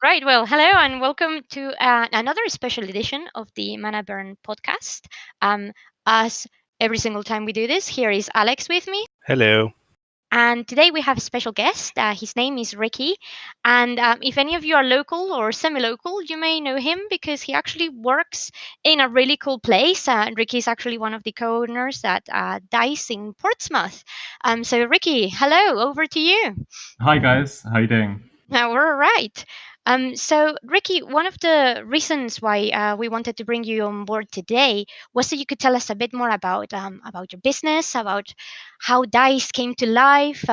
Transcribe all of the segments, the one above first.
Right. Well, hello and welcome to another special edition of the Manaburnt podcast. As every single time we do this, here is Alex with me. Hello. And today we have a special guest. His name is Rikki. And if any of you are local or semi local, you may know him because he actually works in a really cool place. Rikki is actually one of the co owners at Dice in Portsmouth. So, Rikki, hello, over to you. Hi guys, how you doing? Now we're all right. So, Rikki, one of the reasons why we wanted to bring you on board today was so you could tell us a bit more about your business, about how Dice came to life,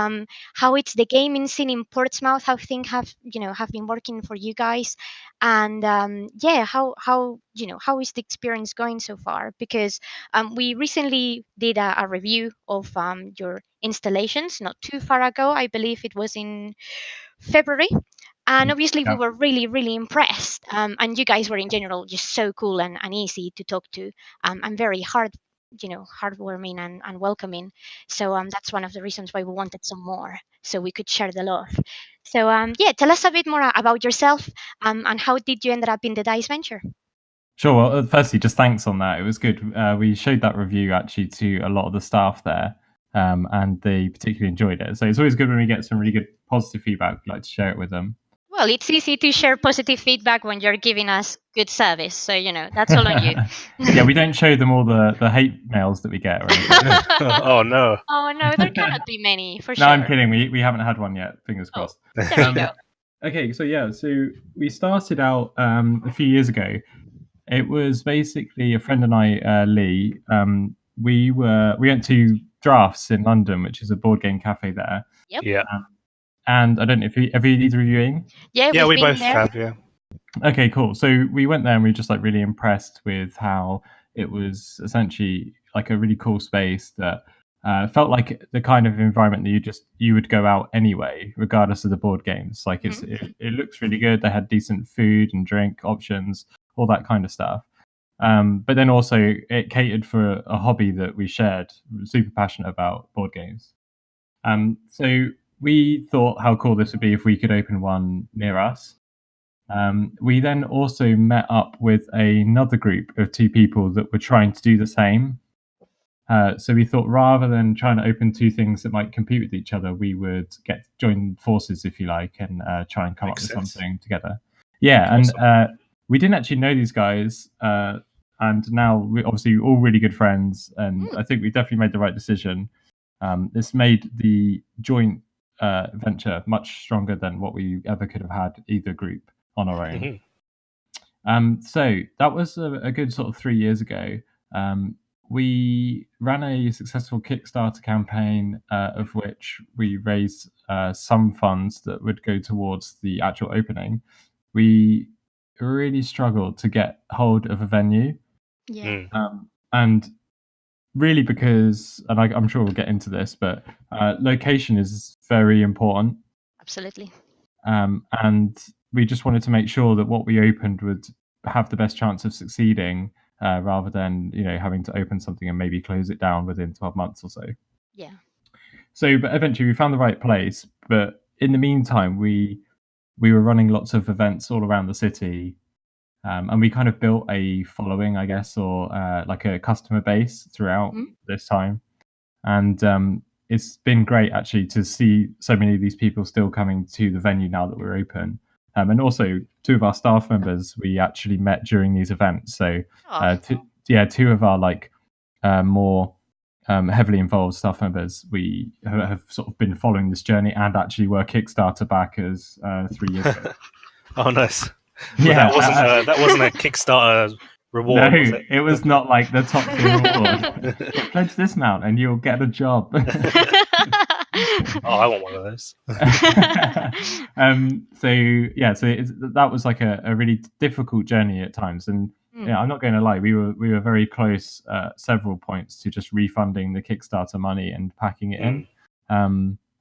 how it's the gaming scene in Portsmouth, how things have been working for you guys, and yeah, how is the experience going so far? Because we recently did a review of your installations not too far ago. I believe it was in February. And obviously, we Yeah. were really, really impressed. And you guys were in general just so cool and easy to talk to, and very heartwarming and welcoming. So that's one of the reasons why we wanted some more, so we could share the love. So yeah, tell us a bit more about yourself, and how did you end up in the Dice venture? Sure. Well, firstly, just thanks on that. It was good. We showed that review actually to a lot of the staff there, and they particularly enjoyed it. So it's always good when we get some really good positive feedback. We like to share it with them. Well, it's easy to share positive feedback when you're giving us good service. So that's all on you. Yeah, we don't show them all the hate mails that we get. Or anything. Oh no. Oh no, there cannot be many for No, sure. I'm kidding. We haven't had one yet. Fingers Oh, crossed. there you go. Okay, so we started out a few years ago. It was basically a friend and I, Lee. We went to Drafts in London, which is a board game cafe there. Yep. Yeah. And I don't know if have you either of you in? Yeah, Yeah, we've we been both there. have. Yeah. Okay, cool. So we went there and we were just like really impressed with how it was essentially like a really cool space that felt like the kind of environment that you would go out anyway, regardless of the board games. Like it looks really good. They had decent food and drink options, all that kind of stuff. But then also it catered for a hobby that we shared, super passionate about board games. So we thought how cool this would be if we could open one near us. We then also met up with another group of two people that were trying to do the same. So we thought rather than trying to open two things that might compete with each other, we would join forces, if you like, and try and come Makes up with sense. something together. Yeah, Awesome. and we didn't actually know these guys, and now we're obviously all really good friends, and I think we definitely made the right decision. This made the joint venture much stronger than what we ever could have had either group on our own. So that was a good sort of 3 years ago. We ran a successful Kickstarter campaign, of which we raised some funds that would go towards the actual opening. We really struggled to get hold of a venue, Yeah, and really because, and I'm sure we'll get into this, but location is very important. absolutely. And we just wanted to make sure that what we opened would have the best chance of succeeding, rather than having to open something and maybe close it down within 12 months or so. Yeah. So, but eventually we found the right place. But in the meantime, we were running lots of events all around the city, and we kind of built a following, I guess, or like a customer base throughout this time. And it's been great actually to see so many of these people still coming to the venue now that we're open. And also, two of our staff members we actually met during these events. So, two of our more heavily involved staff members we have sort of been following this journey and actually were Kickstarter backers 3 years ago. Oh, nice. Yeah, Well, that wasn't a Kickstarter reward. No, Was it? it was not like the top tier reward. Pledge this amount and you'll get a job. Oh, I want one of those. That was like a really difficult journey at times, and yeah, I'm not going to lie, we were very close at several points to just refunding the Kickstarter money and packing it in.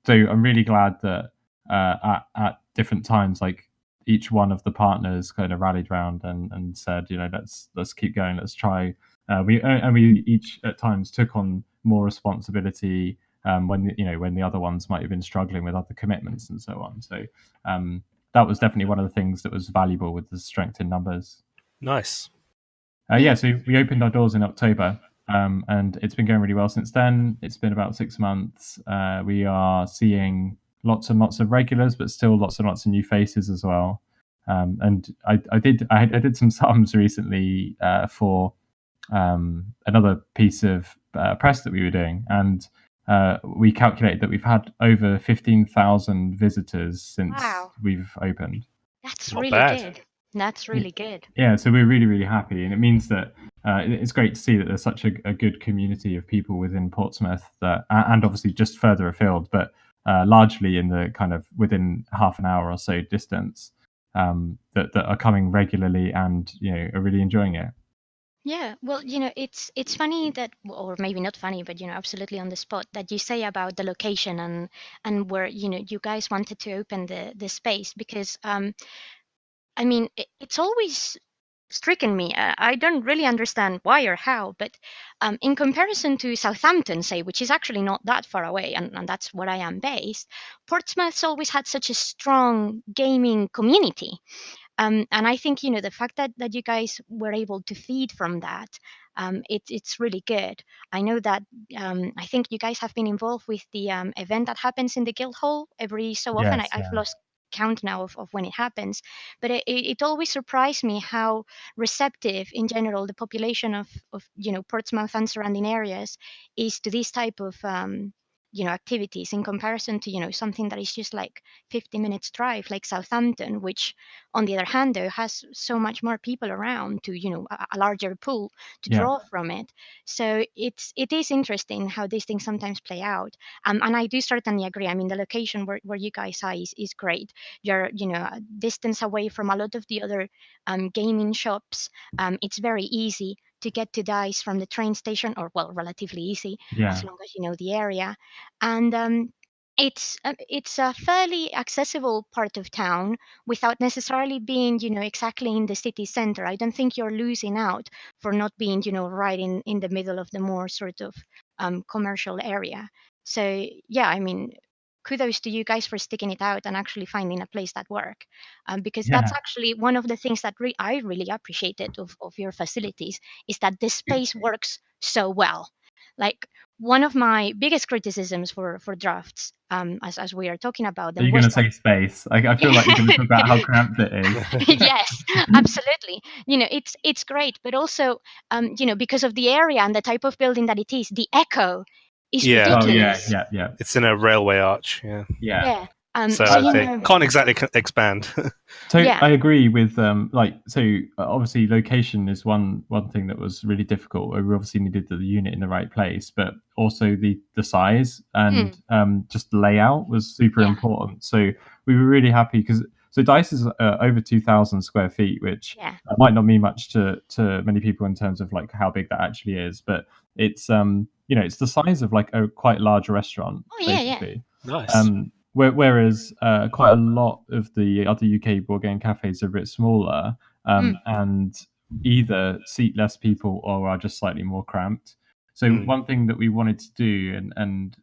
So I'm really glad that at different times, like each one of the partners kind of rallied round and said, let's keep going, let's try. We each at times took on more responsibility when the other ones might have been struggling with other commitments and so on. So that was definitely one of the things that was valuable with the strength in numbers. Nice. So we opened our doors in October, and it's been going really well since then. It's been about 6 months. We are seeing lots and lots of regulars, but still lots and lots of new faces as well. And I did some sums recently for another piece of press that we were doing, and we calculated that we've had over 15,000 visitors since Wow, we've opened. that's Not really bad. good. That's really good. Yeah, so we're really, really happy, and it means that it's great to see that there's such a good community of people within Portsmouth that, and obviously just further afield, but largely in the kind of within half an hour or so distance, that are coming regularly and are really enjoying it. Yeah, well, it's funny that, or maybe not funny, but absolutely on the spot that you say about the location and where you guys wanted to open the space because I mean it's always stricken me. I don't really understand why or how, but in comparison to Southampton, say, which is actually not that far away, and that's where I am based, Portsmouth's always had such a strong gaming community. And I think the fact that you guys were able to feed from that, it's really good. I know that I think you guys have been involved with the event that happens in the Guildhall every so often. Yes, I've yeah, lost count now of when it happens, but it always surprised me how receptive in general the population of Portsmouth and surrounding areas is to this type of activities in comparison to something that is just like 50 minutes drive like Southampton, which on the other hand, though, has so much more people around to, a larger pool to yeah, draw from it. So it is interesting how these things sometimes play out. And I do certainly agree. I mean, the location where you guys are is great. You're, a distance away from a lot of the other gaming shops. It's very easy to get to Dice from the train station, or well, relatively easy as yeah, long as you know the area. And it's a fairly accessible part of town without necessarily being exactly in the city center. I don't think you're losing out for not being right in the middle of the more sort of commercial area. So yeah, I mean, kudos to you guys for sticking it out and actually finding a place that work, because that's yeah, actually one of the things that I really appreciated of your facilities is that the space works so well. Like, one of my biggest criticisms for drafts, as we are talking about Are them, you going was to that say space? I feel like you're going to talk about how cramped it is. yes, absolutely. It's great, but also because of the area and the type of building that it is, the echo is Yeah. Oh yeah, ridiculous. yeah, yeah, It's in a railway arch. Yeah. yeah. Yeah. So So I, they can't exactly expand. So yeah. I agree with obviously location is one thing that was really difficult. We obviously needed the unit in the right place, but also the size and Mm, just the layout was super yeah. important. So we were really happy because Dice is over 2,000 square feet, which Yeah. might not mean much to many people in terms of like how big that actually is, but it's it's the size of like a quite large restaurant Oh yeah, yeah. basically. Nice. Whereas quite a lot of the other UK board game cafes are a bit smaller Mm, and either seat less people or are just slightly more cramped. So Mm. one thing that we wanted to do, and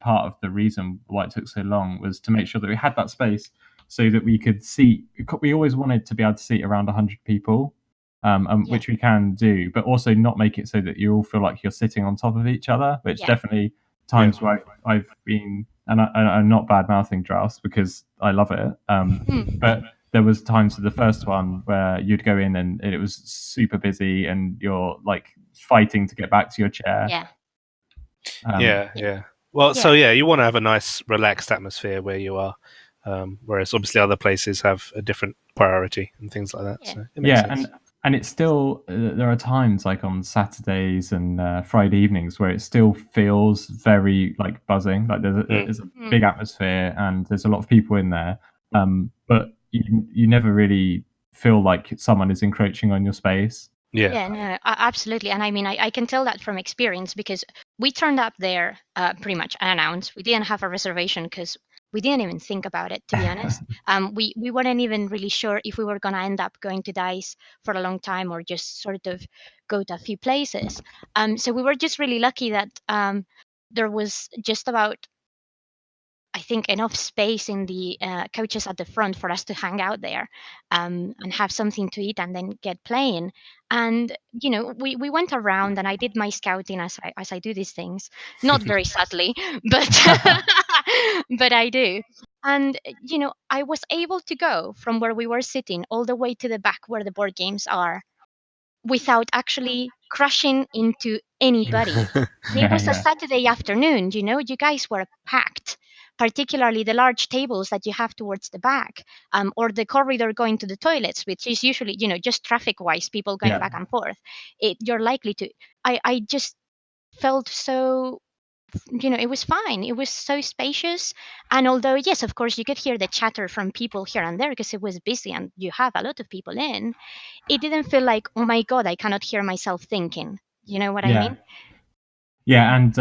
part of the reason why it took so long, was to make sure that we had that space so that we could seat. We always wanted to be able to seat around 100 people, yeah. which we can do, but also not make it so that you all feel like you're sitting on top of each other, which Yeah. definitely Yeah. times where I've been, and I'm not bad mouthing drafts because I love it. Mm, But there was times with the first one where you'd go in and it was super busy, and you're like fighting to get back to your chair. yeah. Yeah. Yeah. Yeah. Well, Yeah. so yeah, you want to have a nice, relaxed atmosphere where you are, whereas obviously other places have a different priority and things like that. Yeah. So it makes Yeah, sense. and it's still there are times like on Saturdays and Friday evenings where it still feels very like buzzing, like Mm. there's a Mm. big atmosphere and there's a lot of people in there, but you never really feel like someone is encroaching on your space. Yeah. Yeah, no, absolutely. And I mean, I can tell that from experience because we turned up there pretty much unannounced. We didn't have a reservation because we didn't even think about it, to be honest. We weren't even really sure if we were going to end up going to Dice for a long time or just sort of go to a few places. So we were just really lucky that there was just about I think, enough space in the coaches at the front for us to hang out there, and have something to eat and then get playing. And we went around, and I did my scouting as I do these things, not very subtly, but but I do. And I was able to go from where we were sitting all the way to the back where the board games are without actually crashing into anybody. And it was a Yeah. Saturday afternoon, you guys were packed, particularly the large tables that you have towards the back, or the corridor going to the toilets, which is usually, just traffic wise, people going Yeah. back and forth. You're likely to. I just felt so, it was fine. It was so spacious. And although, yes, of course, you could hear the chatter from people here and there because it was busy and you have a lot of people in, it didn't feel like, oh my God, I cannot hear myself thinking. You know what I Yeah. mean? Yeah, and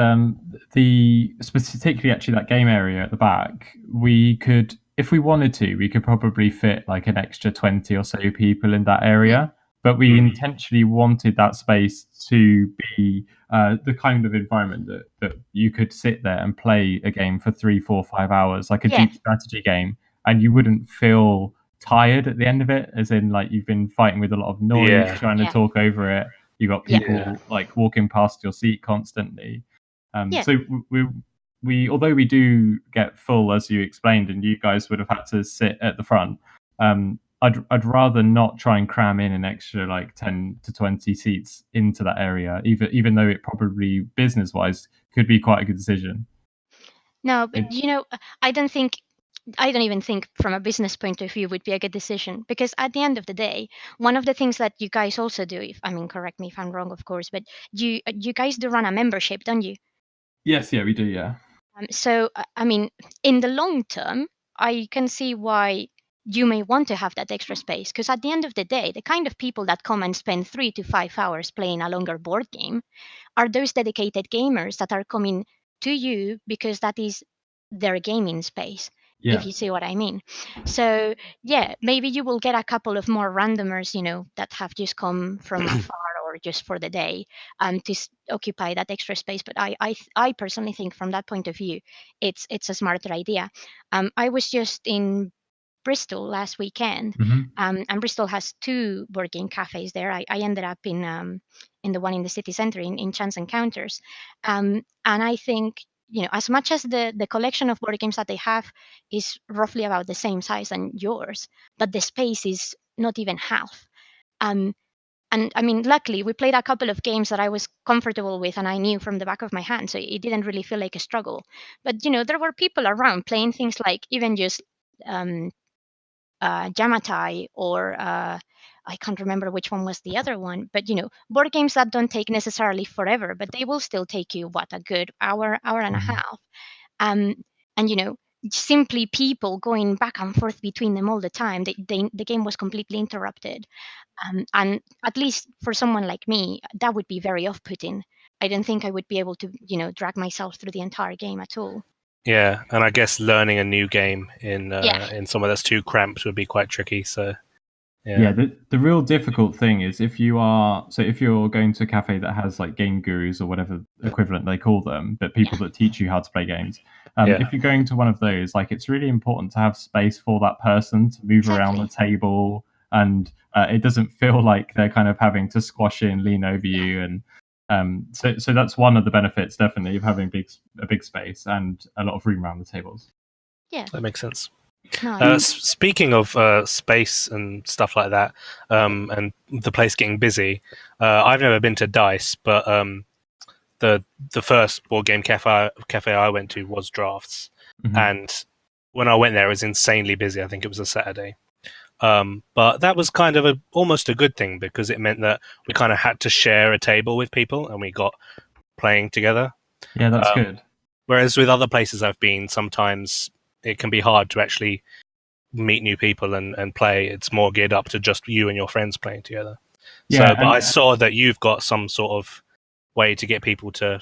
the particularly actually that game area at the back, we could, if we wanted to, we could probably fit like an extra 20 or so people in that area. But we intentionally wanted that space to be the kind of environment that you could sit there and play a game for 3, 4, 5 hours, like a Yeah, deep strategy game, and you wouldn't feel tired at the end of it, as in like you've been fighting with a lot of noise, Yeah. trying to yeah, talk over it. You got yeah, people like walking past your seat constantly. yeah. So we although we do get full, as you explained, and you guys would have had to sit at the front. I'd rather not try and cram in an extra like 10 to 20 seats into that area, even though it probably business wise could be quite a good decision. No, but It- I don't even think from a business point of view would be a good decision, because at the end of the day, one of the things that you guys also do, if I mean, correct me if I'm wrong, of course, but you guys do run a membership, don't you? yes, yeah, we do, yeah. So, I mean, in the long term, I can see why you may want to have that extra space, because at the end of the day, the kind of people that come and spend 3 to 5 hours playing a longer board game are those dedicated gamers that are coming to you because that is their gaming space, if Yeah. you see what I mean. So, yeah, maybe you will get a couple of more randomers, that have just come from afar or just for the day, to occupy that extra space. But I personally think from that point of view, it's a smarter idea. I was just in Bristol last weekend, Hmm. and Bristol has two board game cafes there. I ended up in the one in the city centre in Chance Encounters, and I think, as much as the collection of board games that they have is roughly about the same size than yours, but the space is not even half. Um, and I mean, luckily, we played a couple of games that I was comfortable with and I knew from the back of my hand, so it didn't really feel like a struggle. But there were people around playing things like even just um, Jamatai, or I can't remember which one was the other one, but board games that don't take necessarily forever, but they will still take you what, a good hour and a Hmm. half. Um, and simply people going back and forth between them all the time. The game was completely interrupted, and at least for someone like me, that would be very off-putting. I don't think I would be able to drag myself through the entire game at all. Yeah, and I guess learning a new game Yeah, in somewhere that's too cramped would be quite tricky. So Yeah, yeah, the real difficult thing is if you're going to a cafe that has like game gurus or whatever equivalent they call them, but yeah, people that teach you how to play games. yeah, If you're going to one of those, like it's really important to have space for that person to move around the exactly. table, and it doesn't feel like they're kind of having to squash in, lean over Yeah, you, and so that's one of the benefits definitely of having a big space and a lot of room around the tables. yeah. that makes sense. No, I think. Speaking of space and stuff like that, and the place getting busy, I've never been to Dice, but the first board game cafe I went to was Drafts, Mhm. and when I went there, it was insanely busy. I think it was a Saturday. But that was kind of almost a good thing because it meant that we kind of had to share a table with people and we got playing together. Yeah, that's Um, good. Whereas with other places I've been, sometimes it can be hard to actually meet new people and play. It's more geared up to just you and your friends playing together. Yeah, So, but I and saw that you've got some sort of way to get people to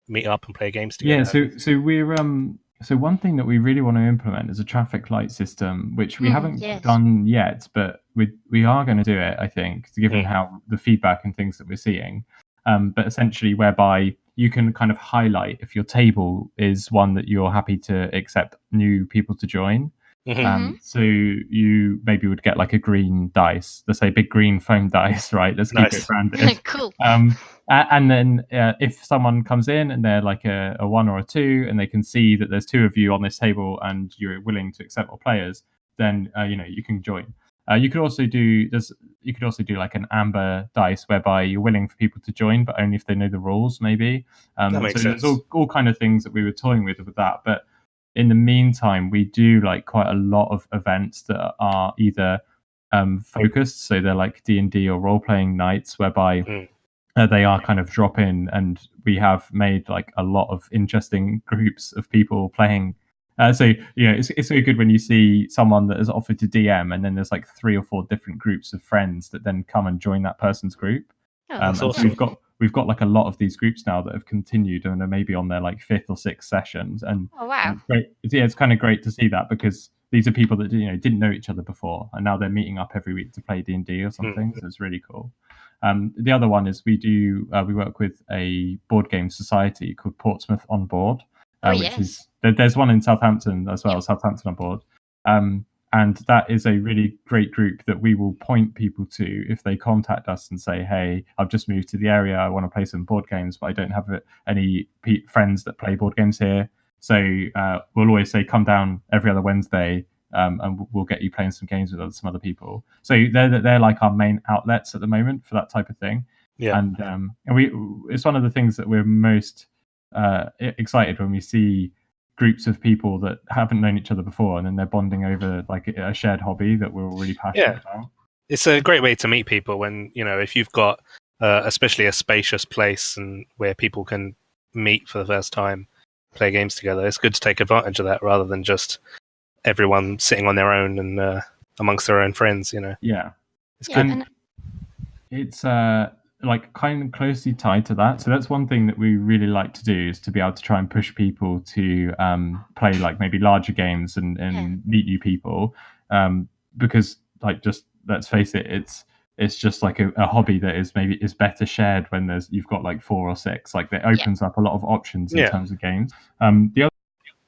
meet up and play games yeah, together. so one thing that we really want to implement is a traffic light system, which we haven't Yes. done yet, but we are going to do it, I think, given Mm. how the feedback and things that we're seeing. But essentially, whereby you can kind of highlight if your table is one that you're happy to accept new people to join. So you maybe would get like a green dice, let's say big green foam dice, right? Let's keep it branded. Cool. And then if someone comes in and they're like a 1 or a 2, and they can see that there's 2 of you on this table and you're willing to accept more players, then you can join. You could also do like an amber dice, whereby you're willing for people to join, but only if they know the rules, maybe. That makes sense. There's all kind of things that we were toying with that. But in the meantime, we do like quite a lot of events that are either focused, so they're like D&D or role-playing nights, whereby they are kind of drop in, and we have made like a lot of interesting groups of people playing. So it's so good when you see someone that has offered to DM, and then there's like 3 or 4 different groups of friends that then come and join that person's group. That's awesome. So we've got like a lot of these groups now that have continued and are maybe on their like 5th or 6th sessions. And wow, great. It's kind of great to see that, because these are people that didn't know each other before, and now they're meeting up every week to play D&D or something. So it's really cool. The other one is we work with a board game society called Portsmouth on Board, which is there's one in Southampton as well, Southampton on Board. And that is a really great group that we will point people to if they contact us and say, hey, I've just moved to the area, I want to play some board games, but I don't have any friends that play board games here. So we'll always say, come down every other Wednesday, and we'll get you playing some games with some other people. So they're like our main outlets at the moment for that type of thing. Yeah. And it's one of the things that we're most excited when we see groups of people that haven't known each other before, and then they're bonding over like a shared hobby that we're all really passionate about. It's a great way to meet people when, if you've got especially a spacious place and where people can meet for the first time, play games together. It's good to take advantage of that rather than just everyone sitting on their own and amongst their own friends, Yeah. It's good. And it's like kind of closely tied to that. So that's one thing that we really like to do, is to be able to try and push people to play like maybe larger games and meet new people, because like, just let's face it, it's just like a hobby that is better shared when you've got like 4 or 6. Like, it opens up a lot of options in terms of games. The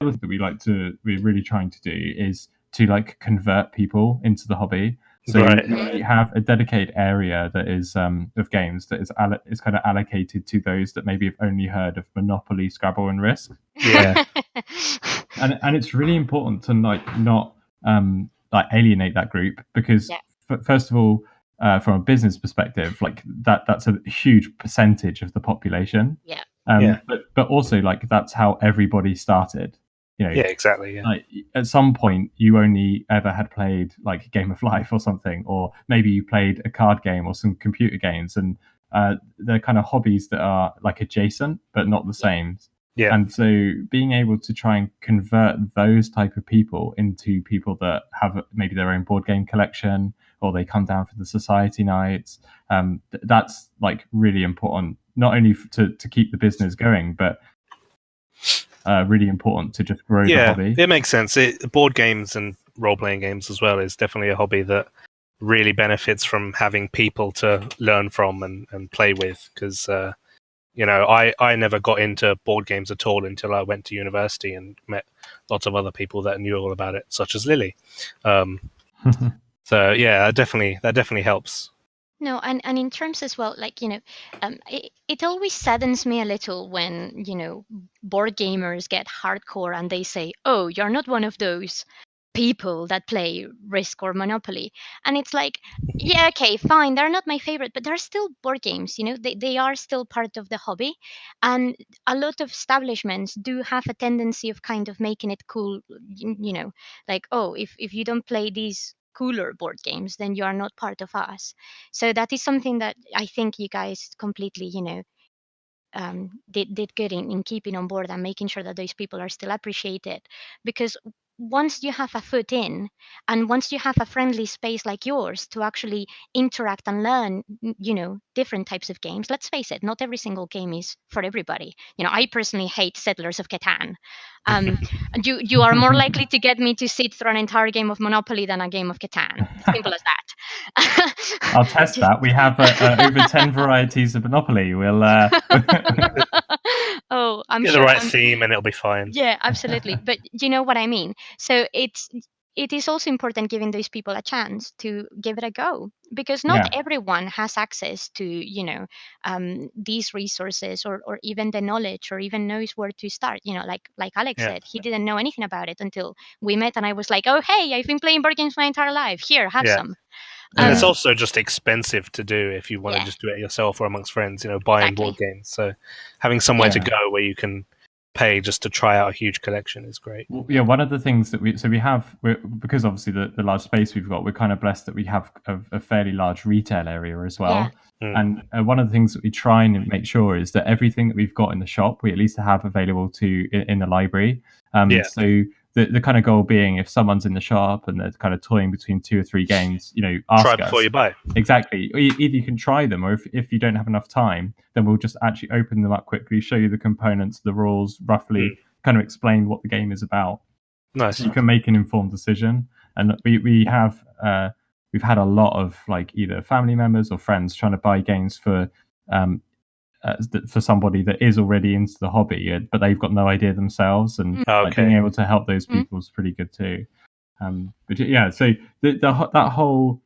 other thing that we're really trying to do is to like convert people into the hobby. So we have a dedicated area that is of games that is kind of allocated to those that maybe have only heard of Monopoly, Scrabble, and Risk. Yeah. And it's really important to like not like alienate that group, because first of all, from a business perspective, like that's a huge percentage of the population. But also, like, that's how everybody started. Exactly. Yeah. Like, at some point, you only ever had played like a Game of Life or something, or maybe you played a card game or some computer games, and they're kind of hobbies that are like adjacent but not the same. Yeah. And so being able to try and convert those type of people into people that have maybe their own board game collection, or they come down for the society nights, that's like really important, not only to keep the business going, but really important to just grow the hobby. It makes sense. Board games and role-playing games as well is definitely a hobby that really benefits from having people to learn from and play with, because I never got into board games at all until I went to university and met lots of other people that knew all about it, such as Lily. So yeah, that definitely helps. No, and in terms as well, like, it always saddens me a little when, board gamers get hardcore and they say, oh, you're not one of those people that play Risk or Monopoly. And it's like, yeah, okay, fine, they're not my favorite, but they're still board games, they are still part of the hobby. And a lot of establishments do have a tendency of kind of making it cool, like, oh, if you don't play these cooler board games, then you are not part of us. So that is something that I think you guys completely did good in keeping on board and making sure that those people are still appreciated. Because once you have a foot in, and once you have a friendly space like yours to actually interact and learn different types of games, let's face it, not every single game is for everybody. I personally hate Settlers of Catan. You are more likely to get me to sit through an entire game of Monopoly than a game of Catan. Simple as that. I'll test that. We have over 10 varieties of Monopoly. We'll So I'm Get the sure right theme and it'll be fine. yeah, absolutely. But you know what I mean. So it is also important giving those people a chance to give it a go, because not Yeah. everyone has access to these resources, or even the knowledge, or even knows where to start. Like Alex Yeah. said, he didn't know anything about it until we met, and I was like, oh hey, I've been playing board games my entire life. Here, have Yeah. some. And it's Yeah. also just expensive to do if you want to Yeah, just do it yourself or amongst friends, buying board exactly. games. So having somewhere to Yeah. go where you can pay just to try out a huge collection is great. Well, yeah, one of the things that because obviously the large space we've got, we're kind of blessed that we have a fairly large retail area as Yeah. well. Mm. And one of the things that we try and make sure is that everything that we've got in the shop, we at least have available in the library. Yeah. So the kind of goal being, if someone's in the shop and they're kind of toying between 2 or 3 games, Try ask before us. you buy. Exactly. Either you can try them, or if you don't have enough time, then we'll just actually open them up quickly, show you the components, the rules, roughly, kind of explain what the game is about, Nice. so you can make an informed decision. And we've had a lot of like either family members or friends trying to buy games um, for somebody that is already into the hobby, but they've got no idea themselves, and like being Okay. able to help those Mm. people is pretty good too. But yeah, so that whole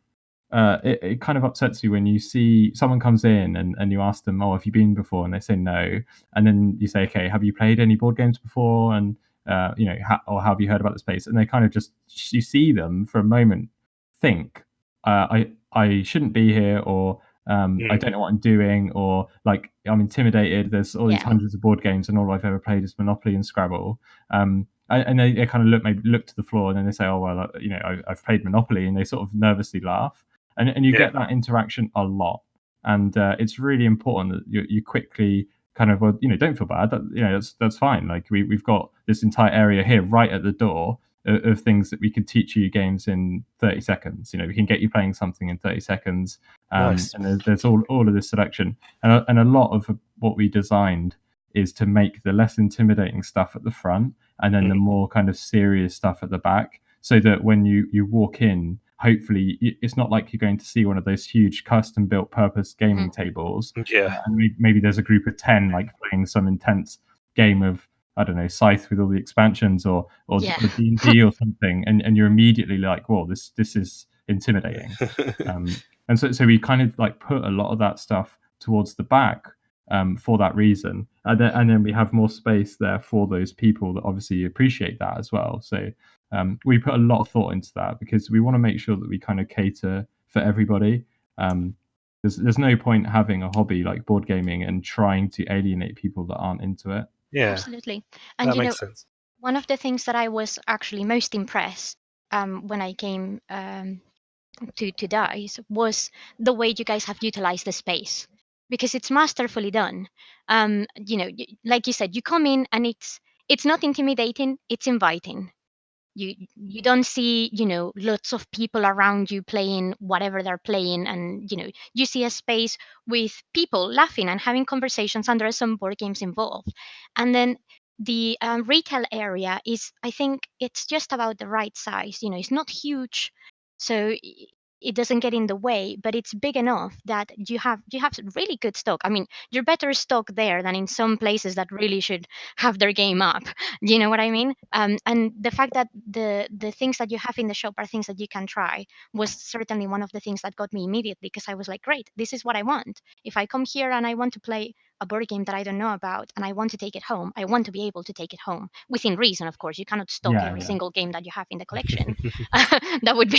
it kind of upsets you when you see someone comes in and you ask them, "Oh, have you been before?" and they say no, and then you say, "Okay, have you played any board games before?" and or have you heard about the space? And they kind of just, you see them for a moment think, I shouldn't be here, or I don't know what I'm doing, or like I'm intimidated. There's all these Yeah. hundreds of board games, and all I've ever played is Monopoly and Scrabble. And they kind of look to the floor, and then they say, "Oh well, I've played Monopoly," and they sort of nervously laugh, and you Yeah. get that interaction a lot, and it's really important that you quickly kind of, well, don't feel bad. That's fine. Like we've got this entire area here right at the door of things that we could teach you games in 30 seconds. We can get you playing something in 30 seconds. Nice. And there's all of this selection, and a lot of what we designed is to make the less intimidating stuff at the front, and then the more kind of serious stuff at the back, so that when you walk in, hopefully it's not like you're going to see one of those huge custom built purpose gaming tables, Yeah. and maybe there's a group of 10 like playing some intense game of, I don't know, Scythe with all the expansions, or Yeah. D&D or something, and you're immediately like, whoa, this is intimidating. And so we kind of like put a lot of that stuff towards the back, for that reason, and then we have more space there for those people that obviously appreciate that as well. So we put a lot of thought into that, because we want to make sure that we kind of cater for everybody. There's no point having a hobby like board gaming and trying to alienate people that aren't into it. Yeah. Absolutely. And That makes sense. one of the things that I was actually most impressed when I came to Dice was the way you guys have utilized the space, because it's masterfully done. Like you said, you come in and it's not intimidating, it's inviting. You don't see lots of people around you playing whatever they're playing, and you see a space with people laughing and having conversations, and there are some board games involved. And then the retail area is, I think it's just about the right size. It's not huge, so it doesn't get in the way, but it's big enough that you have really good stock. I mean, you're better stock there than in some places that really should have their game up. You know what I mean? And the fact that the things that you have in the shop are things that you can try was certainly one of the things that got me immediately, because I was like, great, this is what I want. If I come here and I want to play a board game that I don't know about and I want to take it home, I want to be able to take it home within reason. Of course, you cannot stock Yeah, every yeah. single game that you have in the collection. That would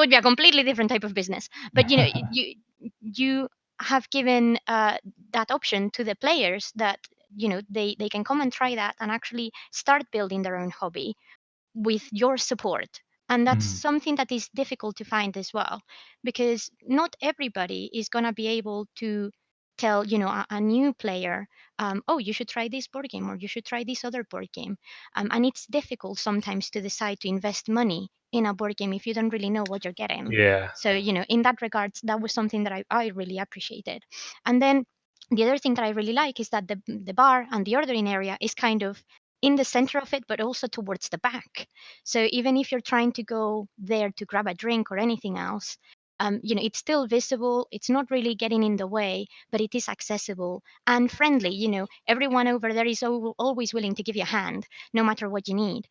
be a completely different type of business. But you have given that option to the players, that they can come and try that and actually start building their own hobby with your support. And that's Mhm. something that is difficult to find as well, because not everybody is going to be able to tell a new player, oh, you should try this board game, or you should try this other board game. And it's difficult sometimes to decide to invest money in a board game if you don't really know what you're getting. Yeah. So in that regards, that was something that I really appreciated. And then the other thing that I really like is that the bar and the ordering area is kind of in the center of it, but also towards the back. So even if you're trying to go there to grab a drink or anything else, It's still visible, it's not really getting in the way, but it is accessible and friendly. Everyone over there is always willing to give you a hand no matter what you need,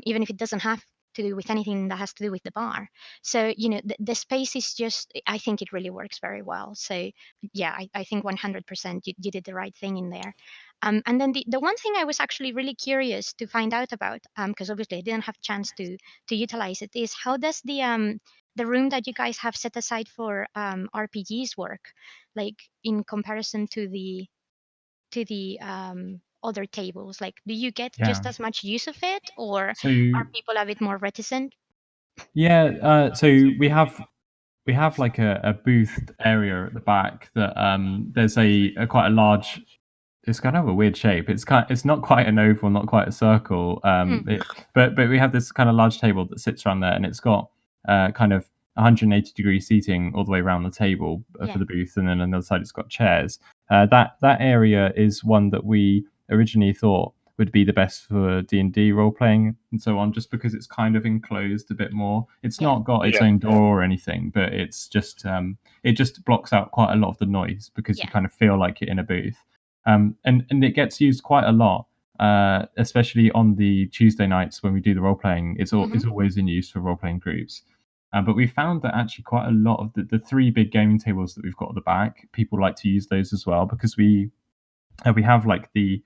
even if it doesn't have to do with anything that has to do with the bar. So the space is just, I think it really works very well. So yeah, I think 100% you did the right thing in there. And then the one thing I was actually really curious to find out about, because obviously I didn't have a chance to utilize it, is how does the room that you guys have set aside for RPGs work, like in comparison to the other tables? Like, do you get Yeah. just as much use of it, or So are people a bit more reticent? yeah, so we have like a booth area at the back that there's a quite a large. It's kind of a weird shape. It's not quite an oval, not quite a circle. Mm, But we have this kind of large table that sits around there, and it's got kind of 180-degree seating all the way around the table for yeah. the booth, and then on the other side it's got chairs. That area is one that we originally thought would be the best for D&D role playing and so on, just because it's kind of enclosed a bit more. It's Yeah. not got its Yeah. own door or anything, but it's just it just blocks out quite a lot of the noise because you Yeah. kind of feel like you're in a booth. And it gets used quite a lot, especially on the Tuesday nights when we do the role playing. It's always in use for role playing groups. But we found that actually quite a lot of the three big gaming tables that we've got at the back, people like to use those as well, because we have like the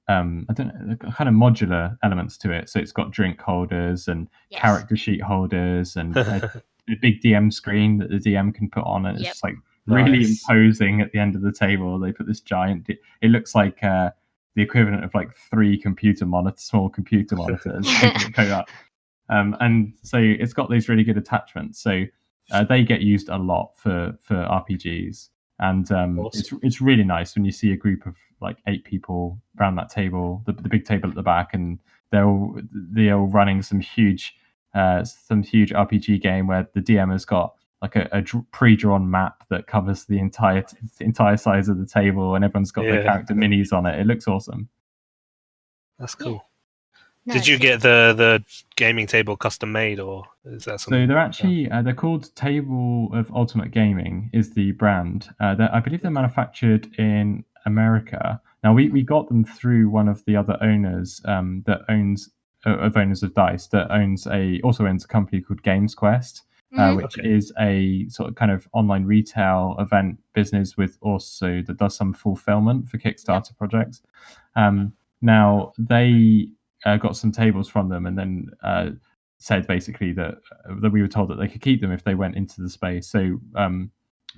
I don't know, the kind of modular elements to it. So it's got drink holders and Yes. character sheet holders and a big DM screen that the DM can put on, and it's Yep. just like really Nice. imposing at the end of the table. They put this giant. It looks like the equivalent of like three small computer monitors. That go up. And so it's got these really good attachments. So they get used a lot for RPGs, and Awesome. it's really nice when you see a group of like 8 people around that table, the big table at the back, and they're all running some huge RPG game where the DM has got like a pre-drawn map that covers the entire size of the table, and everyone's got their Yeah, character minis on it. It looks awesome. that's Yeah. cool. No, Did you get the gaming table custom made, or is that So something? they're actually they're called Table of Ultimate Gaming is the brand. I believe they're manufactured in America. Now we got them through one of the other owners that owns of owners of Dice that also owns a company called Games Quest, which Okay. is a sort of kind of online retail event business with also that does some fulfillment for Kickstarter projects. Now they got some tables from them, and then said basically that we were told that they could keep them if they went into the space. So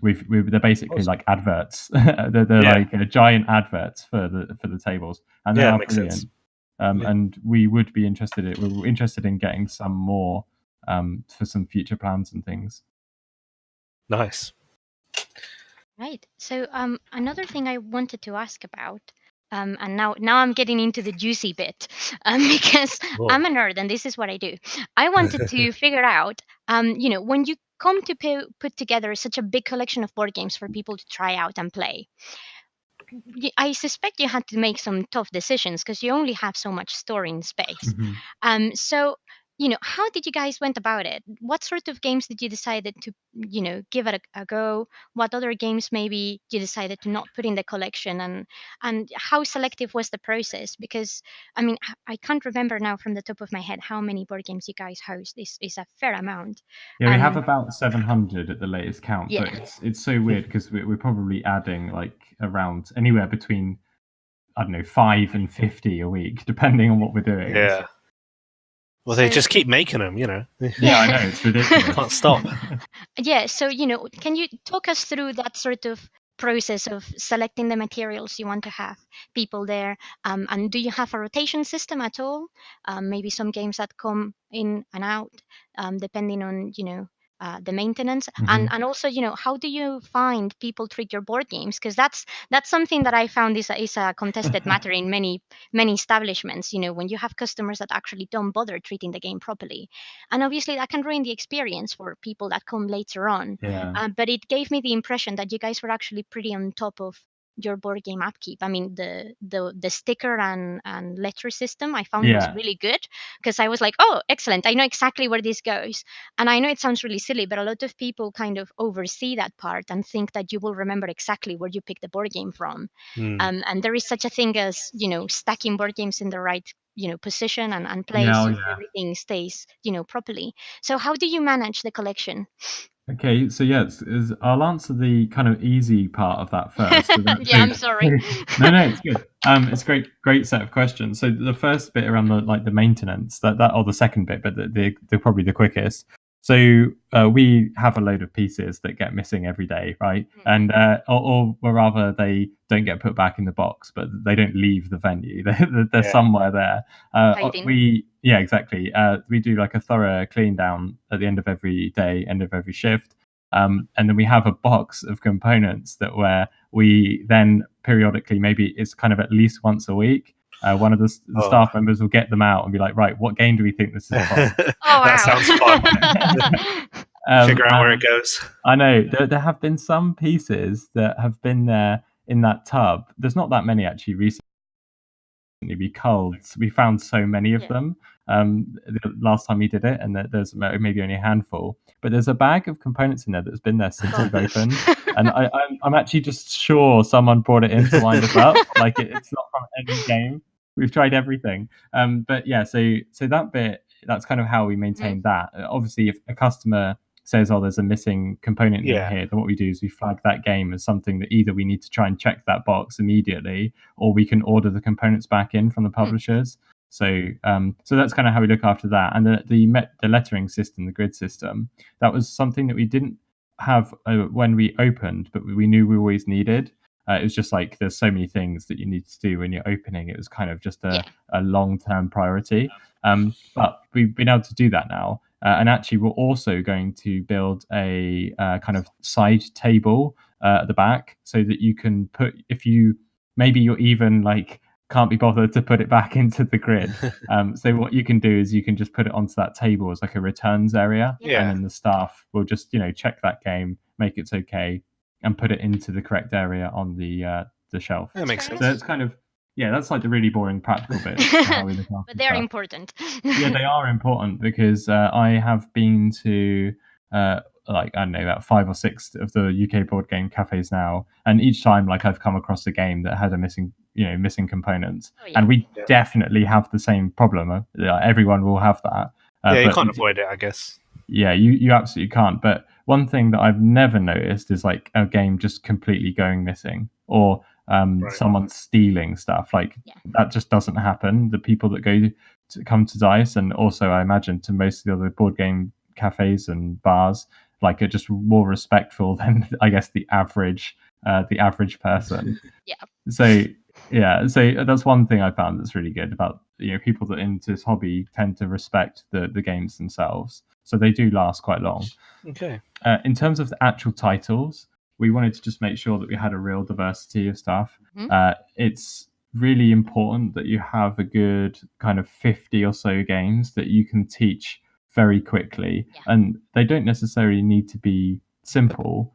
they're basically Awesome. like adverts. they're Yeah. like giant adverts for the tables, and they Yeah, are makes brilliant. sense. Yeah. And we would be interested. We're interested in getting some more for some future plans and things. Nice. Right. So another thing I wanted to ask about, and now I'm getting into the juicy bit, because I'm a nerd and this is what I do. I wanted to figure out, when you come to put together such a big collection of board games for people to try out and play, I suspect you had to make some tough decisions because you only have so much storing space. So, how did you guys went about it? What sort of games did you decided to, give it a go? What other games maybe you decided to not put in the collection, and how selective was the process? Because I mean, I can't remember now from the top of my head how many board games you guys host. Is a fair amount. Yeah, we have Um, about 700 at the latest count, yeah. but it's so weird because we're probably adding like around anywhere between, I don't know, 5 and 50 a week, depending on what we're doing. Yeah. Well, they So just keep making them, Yeah, I know, it's ridiculous. Can't stop. yeah, so can you talk us through that sort of process of selecting the materials you want to have people there? And do you have a rotation system at all? Maybe some games that come in and out, depending on the maintenance, and also how do you find people treat your board games? Because that's something that I found is a contested matter in many establishments. When you have customers that actually don't bother treating the game properly, and obviously that can ruin the experience for people that come later on. Yeah. But it gave me the impression that you guys were actually pretty on top of your board game upkeep. I mean, the sticker and letter system I found was really good, because I was like, oh, excellent, I know exactly where this goes. And I know it sounds really silly, but a lot of people kind of oversee that part and think that you will remember exactly where you picked the board game from. And there is such a thing as, stacking board games in the right position and place, so everything stays properly. So how do you manage the collection? Okay, so yeah, I'll answer the kind of easy part of that first. Yeah, I'm sorry. No, it's good. It's a great set of questions. So the first bit around the maintenance, that or the second bit, but the probably the quickest. So we have a load of pieces that get missing every day, right? And or rather, they don't get put back in the box, but they don't leave the venue. They're somewhere there. Exactly. We do like a thorough clean down at the end of every day, end of every shift. And then we have a box of components that where we then periodically, maybe it's kind of at least once a week, one of the staff members will get them out and be like, right, what game do we think this is from? That sounds fun. Figure out where it goes. I know there have been some pieces that have been there in that tub. There's not that many actually recently, because we found so many of them the last time we did it, and there's maybe only a handful. But there's a bag of components in there that's been there since we've opened, and I'm actually just sure someone brought it in to wind us up. Like it's not from any game. We've tried everything. But yeah, so that bit, that's kind of how we maintain that. Obviously, if a customer says, oh, there's a missing component in here, then what we do is we flag that game as something that either we need to try and check that box immediately, or we can order the components back in from the publishers. So that's kind of how we look after that. And the lettering system, the grid system, that was something that we didn't have when we opened, but we knew we always needed. It was just like there's so many things that you need to do when you're opening. It was kind of just a long-term priority. But we've been able to do that now. And actually, we're also going to build a kind of side table at the back, so that you can put, if you maybe you're even like can't be bothered to put it back into the grid. So what you can do is you can just put it onto that table as like a returns area, and then the staff will just check that game, make it's okay, and put it into the correct area on the shelf. That makes sense. So it's kind of that's like the really boring practical bit. But they're important. Yeah, they are important, because I have been to like, I don't know, about 5 or 6 of the UK board game cafes now, and each time like I've come across a game that had a missing components, and we definitely have the same problem. Everyone will have that. You can't avoid it, I guess. Yeah, you absolutely can't. But one thing that I've never noticed is like a game just completely going missing, or someone stealing stuff. Like that just doesn't happen. The people that come to Dice, and also I imagine to most of the other board game cafes and bars, like are just more respectful than I guess the average person. So that's one thing I found that's really good about people that are into this hobby tend to respect the games themselves, so they do last quite long. Okay. In terms of the actual titles, we wanted to just make sure that we had a real diversity of stuff. It's really important that you have a good kind of 50 or so games that you can teach very quickly, and they don't necessarily need to be simple.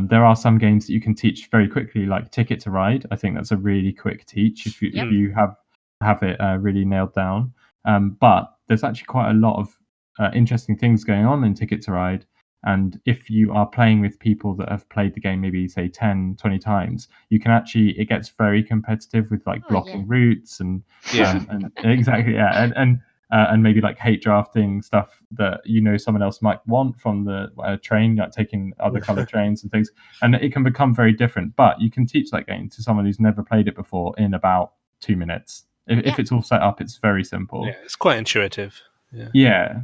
There are some games that you can teach very quickly, like Ticket to Ride. I think that's a really quick teach if you have it really nailed down. But there's actually quite a lot of interesting things going on in Ticket to Ride. And if you are playing with people that have played the game maybe say 10, 20 times, you can actually, it gets very competitive with like blocking routes and exactly, and maybe like hate drafting stuff that someone else might want from the train, like taking other color trains and things, and it can become very different. But you can teach that game to someone who's never played it before in about 2 minutes. If it's all set up, it's very simple. Yeah, it's quite intuitive.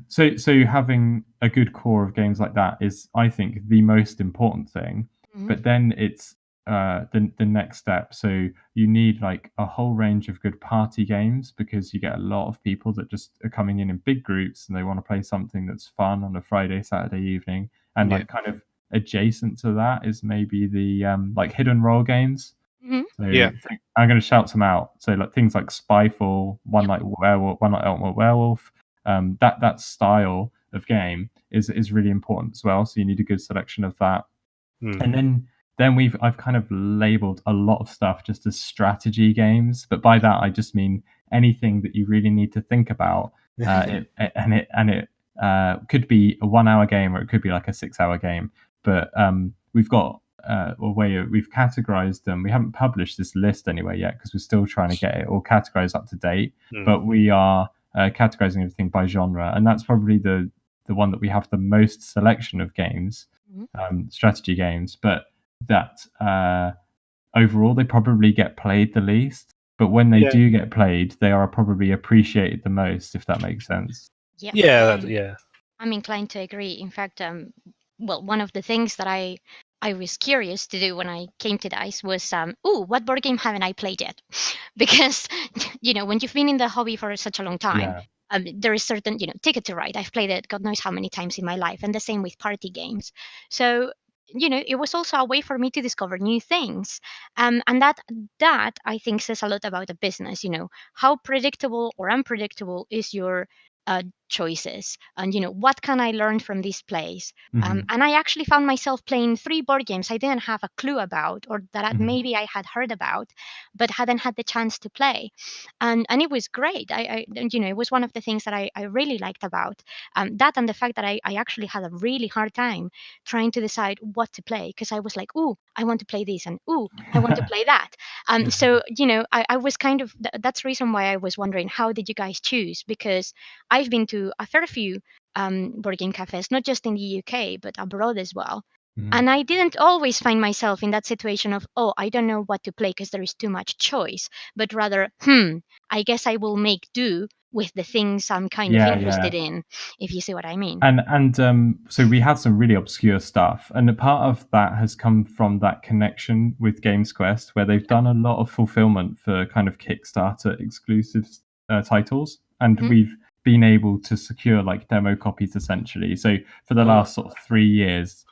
So having a good core of games like that is, I think, the most important thing. But then it's the next step. So you need like a whole range of good party games, because you get a lot of people that just are coming in big groups and they want to play something that's fun on a Friday, Saturday evening. And like kind of adjacent to that is maybe the like hidden role games. So I'm going to shout some out. So like things like Spyfall, One Night Werewolf. That style of game is really important as well. So you need a good selection of that. And then then I've kind of labeled a lot of stuff just as strategy games, but by that I just mean anything that you really need to think about. It could be a 1 hour game, or it could be like a 6 hour game. But we've got we've categorized them. We haven't published this list anywhere yet because we're still trying to get it all categorized up to date. But we are categorizing everything by genre, and that's probably the one that we have the most selection of games, strategy games. But that overall they probably get played the least. But when they do get played, they are probably appreciated the most, if that makes sense. Yeah. I'm inclined to agree. In fact, well, one of the things that I was curious to do when I came to DICE was, what board game haven't I played yet? Because, when you've been in the hobby for such a long time, there is certain, Ticket to Ride. I've played it God knows how many times in my life, and the same with party games. So, it was also a way for me to discover new things, and that I think says a lot about a business. How predictable or unpredictable is your choices, and what can I learn from this place. And I actually found myself playing 3 board games I didn't have a clue about, or that maybe I had heard about but hadn't had the chance to play, and it was great. It was one of the things that I really liked about that, and the fact that I actually had a really hard time trying to decide what to play, because I was like, ooh, I want to play this, and ooh, I want to play that. So I was kind of that's the reason why I was wondering, how did you guys choose? Because I've been to a fair few board game cafes, not just in the UK, but abroad as well. And I didn't always find myself in that situation of, oh, I don't know what to play because there is too much choice, but rather, I guess I will make do with the things I'm kind of interested in, if you see what I mean. And so we had some really obscure stuff, and a part of that has come from that connection with Games Quest, where they've done a lot of fulfillment for kind of Kickstarter exclusive titles, and we've been able to secure like demo copies essentially. So for the last sort of 3 years,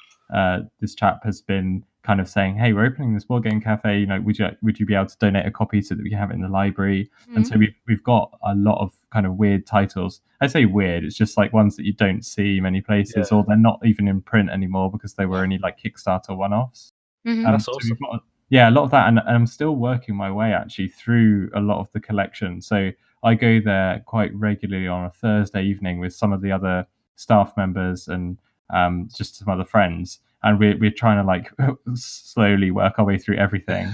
this chap has been kind of saying, "Hey, we're opening this board game cafe. Would you be able to donate a copy so that we can have it in the library?" And so we've got a lot of kind of weird titles. I say weird; it's just like ones that you don't see many places, or they're not even in print anymore because they were only like Kickstarter one-offs. That's So awesome. we've got a lot of that, and I'm still working my way actually through a lot of the collection. So I go there quite regularly on a Thursday evening with some of the other staff members and just some other friends, and we're trying to like slowly work our way through everything.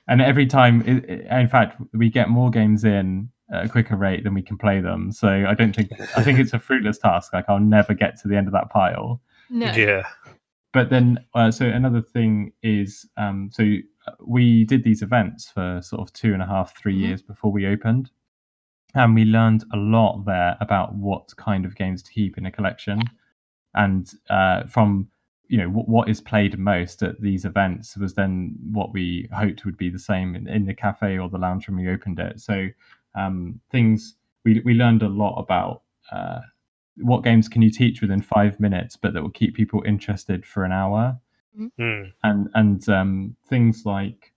And every time, in fact, we get more games in at a quicker rate than we can play them. So I think it's a fruitless task. Like I'll never get to the end of that pile. No. Yeah. But then, so another thing is, we did these events for sort of 2.5, 3 years before we opened, and we learned a lot there about what kind of games to keep in a collection, and from what is played most at these events was then what we hoped would be the same in the cafe or the lounge when we opened it. So things we learned a lot about. What games can you teach within 5 minutes, but that will keep people interested for an hour? And things like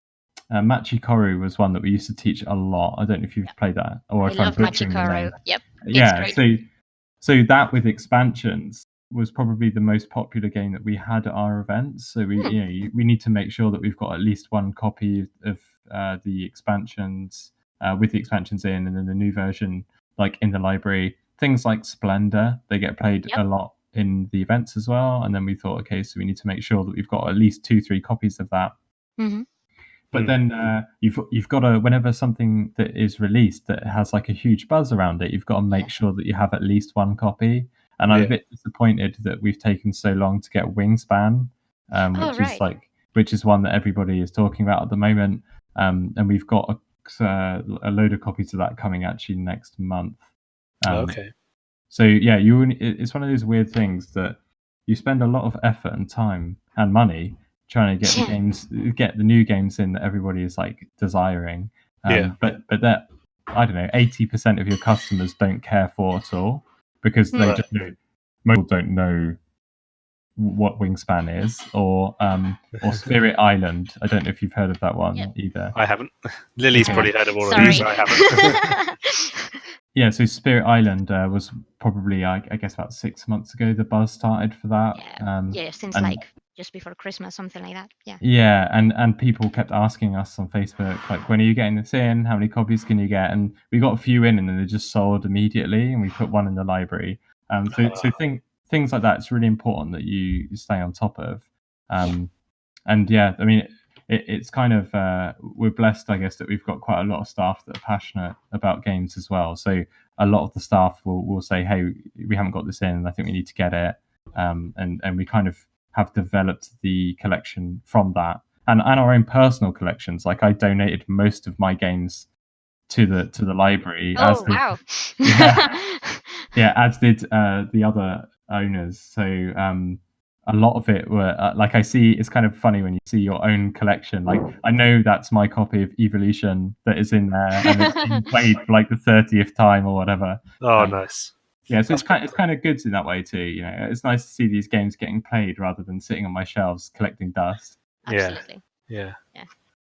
Machikoru was one that we used to teach a lot. I don't know if you've played that, or if I I'm love butchering the Machikoru. name. Yep. Yeah, It's great. so that with expansions was probably the most popular game that we had at our events. So we need to make sure that we've got at least one copy of the expansions with the expansions in, and then the new version like in the library. Things like Splendor, they get played a lot in the events as well. And then we thought, okay, so we need to make sure that we've got at least 2-3 copies of that. But then you've got to, whenever something that is released that has like a huge buzz around it, you've got to make sure that you have at least one copy. And I'm a bit disappointed that we've taken so long to get Wingspan, which is one that everybody is talking about at the moment. And we've got a load of copies of that coming actually next month. Okay. So yeah, it's one of those weird things that you spend a lot of effort and time and money trying to get the new games in that everybody is like desiring. But that, I don't know, 80% of your customers don't care for at all, because they just know, most people don't know what Wingspan is, or Spirit Island. I don't know if you've heard of that one either. I haven't. Lily's Okay. probably heard of all of Sorry. these. I haven't. Yeah, so Spirit Island was probably, I guess, about 6 months ago. The buzz started for that. Since and- like just before Christmas, something like that. Yeah. Yeah, and people kept asking us on Facebook, like, when are you getting this in? How many copies can you get? And we got a few in, and then they just sold immediately, and we put one in the library. Things like that, it's really important that you stay on top of. And yeah, I mean, it's kind of we're blessed, I guess, that we've got quite a lot of staff that are passionate about games as well. So a lot of the staff will say, "Hey, we haven't got this in, and I think we need to get it." And we kind of have developed the collection from that, and our own personal collections. Like, I donated most of my games to the library. Oh, wow. Yeah, as did the other owners. So a lot of it were like, I see, it's kind of funny when you see your own collection. Like, I know that's my copy of Evolution that is in there, and it's been played for like the 30th time or whatever. Oh, nice. Yeah, so it's kind of good in that way too. You know, it's nice to see these games getting played rather than sitting on my shelves collecting dust. Absolutely. Yeah.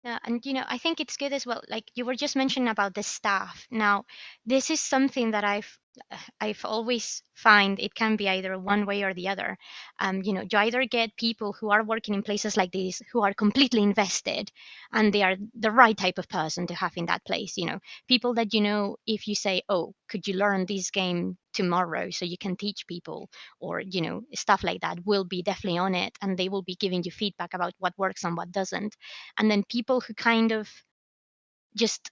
Yeah, and I think it's good as well. Like you were just mentioning about the staff. Now, this is something that I've always find it can be either one way or the other. You either get people who are working in places like this who are completely invested, and they are the right type of person to have in that place. People that if you say, "Oh, could you learn this game tomorrow so you can teach people," or stuff like that, will be definitely on it, and they will be giving you feedback about what works and what doesn't. And then people who kind of just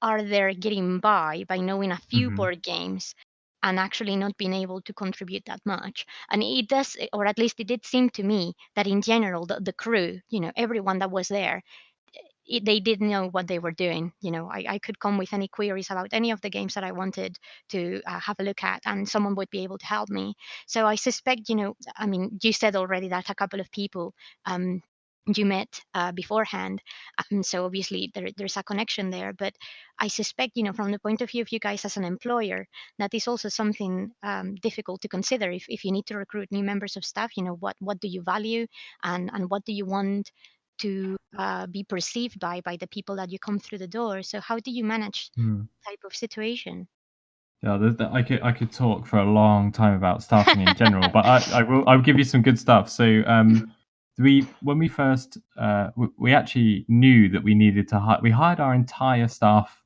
are there getting by knowing a few board games and actually not being able to contribute that much. And it does, or at least it did seem to me that in general, the crew, everyone that was there, they didn't know what they were doing. I could come with any queries about any of the games that I wanted to have a look at, and someone would be able to help me. So I suspect, I mean, you said already that a couple of people you met beforehand, so obviously there's a connection there. But I suspect, from the point of view of you guys as an employer, that is also something difficult to consider. If you need to recruit new members of staff, what do you value, and what do you want to be perceived by the people that you come through the door. So how do you manage type of situation? Yeah, I could talk for a long time about staffing in general, but I'll give you some good stuff. So when we first we actually knew that we needed to hire. We hired our entire staff,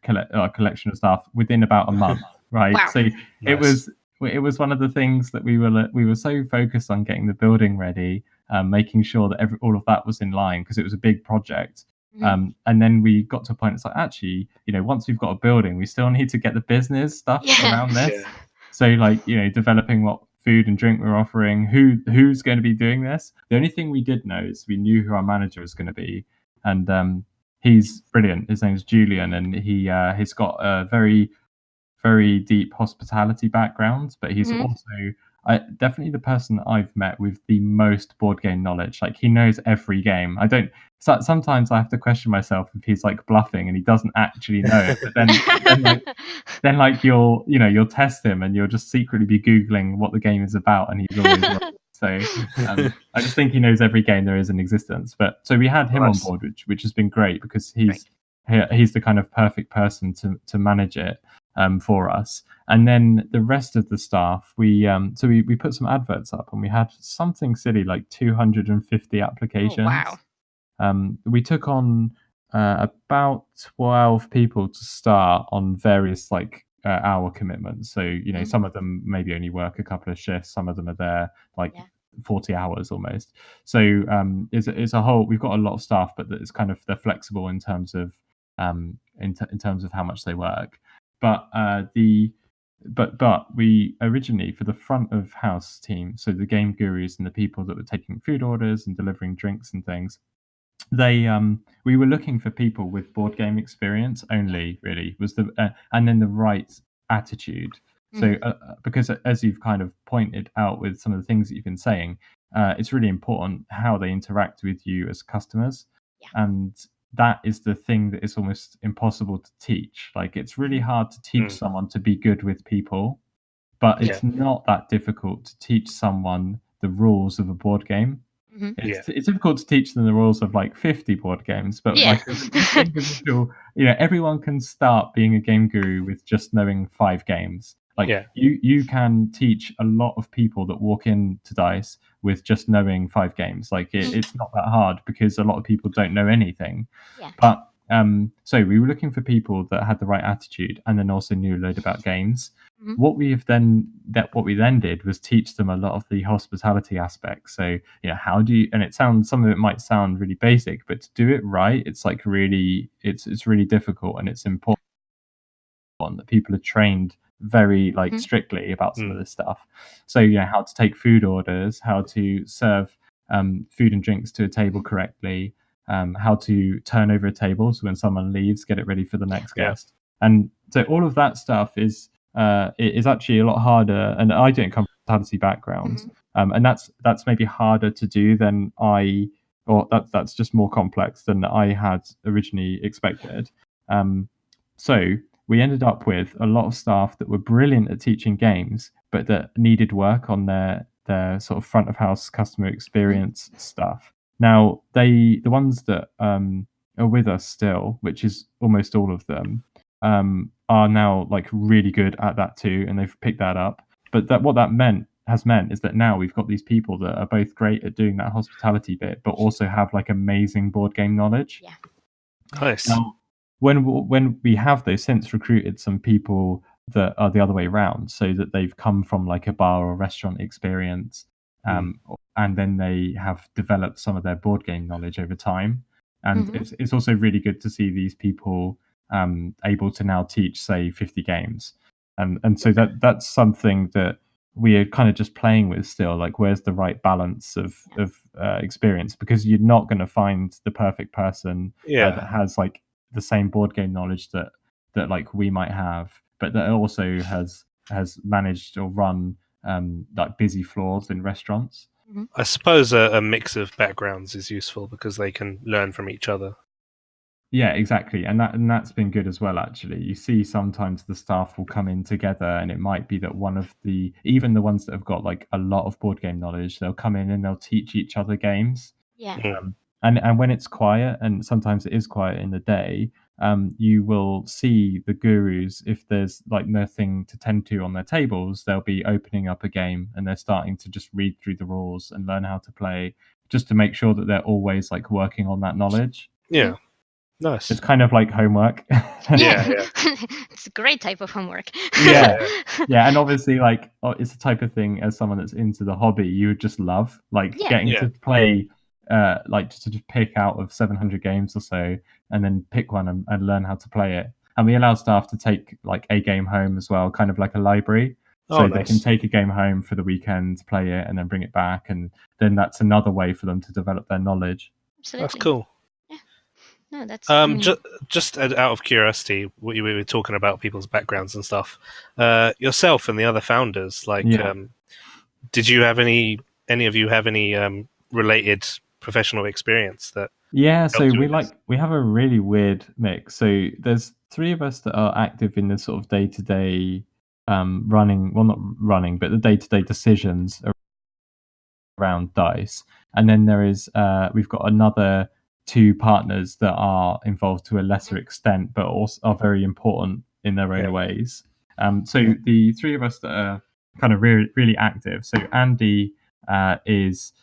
collection of staff, within about a month, right? Wow. So Nice. it was one of the things that we were so focused on getting the building ready, making sure that all of that was in line, because it was a big project. And then we got to a point, it's like, actually, once we've got a building, we still need to get the business stuff around this. Yeah. So, like, developing what food and drink we're offering, who's going to be doing this. The only thing we did know is we knew who our manager was going to be, and he's brilliant. His name's Julian, and he's got a very, very deep hospitality background, but he's also definitely the person that I've met with the most board game knowledge. Like, he knows every game. Sometimes I have to question myself if he's like bluffing and he doesn't actually know it. But then you'll test him and you'll just secretly be Googling what the game is about, and he's always right. So I just think he knows every game there is in existence. But so we had him on board, which has been great, because he's the kind of perfect person to manage it for us. And then the rest of the staff, we put some adverts up, and we had something silly like 250 applications. Oh, wow. We took on about 12 people to start on various hour commitments. So some of them maybe only work a couple of shifts, some of them are there 40 hours almost. So it's a whole, we've got a lot of staff, but it's kind of, they're flexible in terms of in terms of how much they work. But we originally, for the front of house team, so the game gurus and the people that were taking food orders and delivering drinks and things, we were looking for people with board game experience only, really, was and then the right attitude. So because, as you've kind of pointed out with some of the things that you've been saying, it's really important how they interact with you as customers. And that is the thing that is almost impossible to teach. Like, it's really hard to teach someone to be good with people, but it's not that difficult to teach someone the rules of a board game. Mhm. It's difficult to teach them the rules of like 50 board games, but Yeah. like as an individual, everyone can start being a game guru with just knowing 5 games. Like Yeah. you can teach a lot of people that walk into Dice with just knowing 5 games. Like it's not that hard because a lot of people don't know anything. Yeah. But so we were looking for people that had the right attitude and then also knew a load about games. Mhm. What we then did was teach them a lot of the hospitality aspects. So how do you, and some of it might sound really basic, but to do it right, it's like really it's really difficult, and it's important that people are trained very like strictly about some of this stuff. So how to take food orders, how to serve food and drinks to a table correctly, how to turn over a table so when someone leaves, get it ready for the next guest. And so all of that stuff is actually a lot harder, and I don't come from a hospitality background, and that's maybe harder to do than that's just more complex than I had originally expected. So we ended up with a lot of staff that were brilliant at teaching games, but that needed work on their sort of front of house customer experience stuff. Now, the ones that are with us still, which is almost all of them, are now like really good at that too, and they've picked that up. But what that has meant is that now we've got these people that are both great at doing that hospitality bit, but also have like amazing board game knowledge. Yeah. Nice. Now, when we have those since recruited some people that are the other way around, so that they've come from like a bar or restaurant experience, and then they have developed some of their board game knowledge over time. And it's also really good to see these people able to now teach, say, 50 games. And so that's something that we are kind of just playing with still, like where's the right balance of experience, because you're not going to find the perfect person that has like the same board game knowledge that like we might have, but that also has managed or run like busy floors in restaurants. I suppose a mix of backgrounds is useful because they can learn from each other. Yeah, exactly, and that's been good as well. Actually, you see sometimes the staff will come in together, and it might be that even the ones that have got like a lot of board game knowledge, they'll come in and they'll teach each other games. Yeah. And when it's quiet, and sometimes it is quiet in the day, you will see the gurus, if there's like nothing to tend to on their tables, they'll be opening up a game and they're starting to just read through the rules and learn how to play, just to make sure that they're always like working on that knowledge. Yeah. Nice. It's kind of like homework. Yeah. It's a great type of homework. Yeah, and obviously, like, it's the type of thing, as someone that's into the hobby, you would just love, like, getting to play, like, to just pick out of 700 games or so, and then pick one and learn how to play it. And we allow staff to take like a game home as well, kind of like a library. So they can take a game home for the weekend, play it, and then bring it back, and then that's another way for them to develop their knowledge. Absolutely. That's cool. No, that's just out of curiosity, we were talking about people's backgrounds and stuff. Yourself and the other founders, like, did you have any of you have any related professional experience that? Yeah, so we have a really weird mix. So there's 3 of us that are active in the sort of day-to-day running, well, not running, but the day-to-day decisions around Dice. And then there is we've got another 2 partners that are involved to a lesser extent, but also are very important in their own ways. So the 3 of us that are kind of really, really active. So Andy is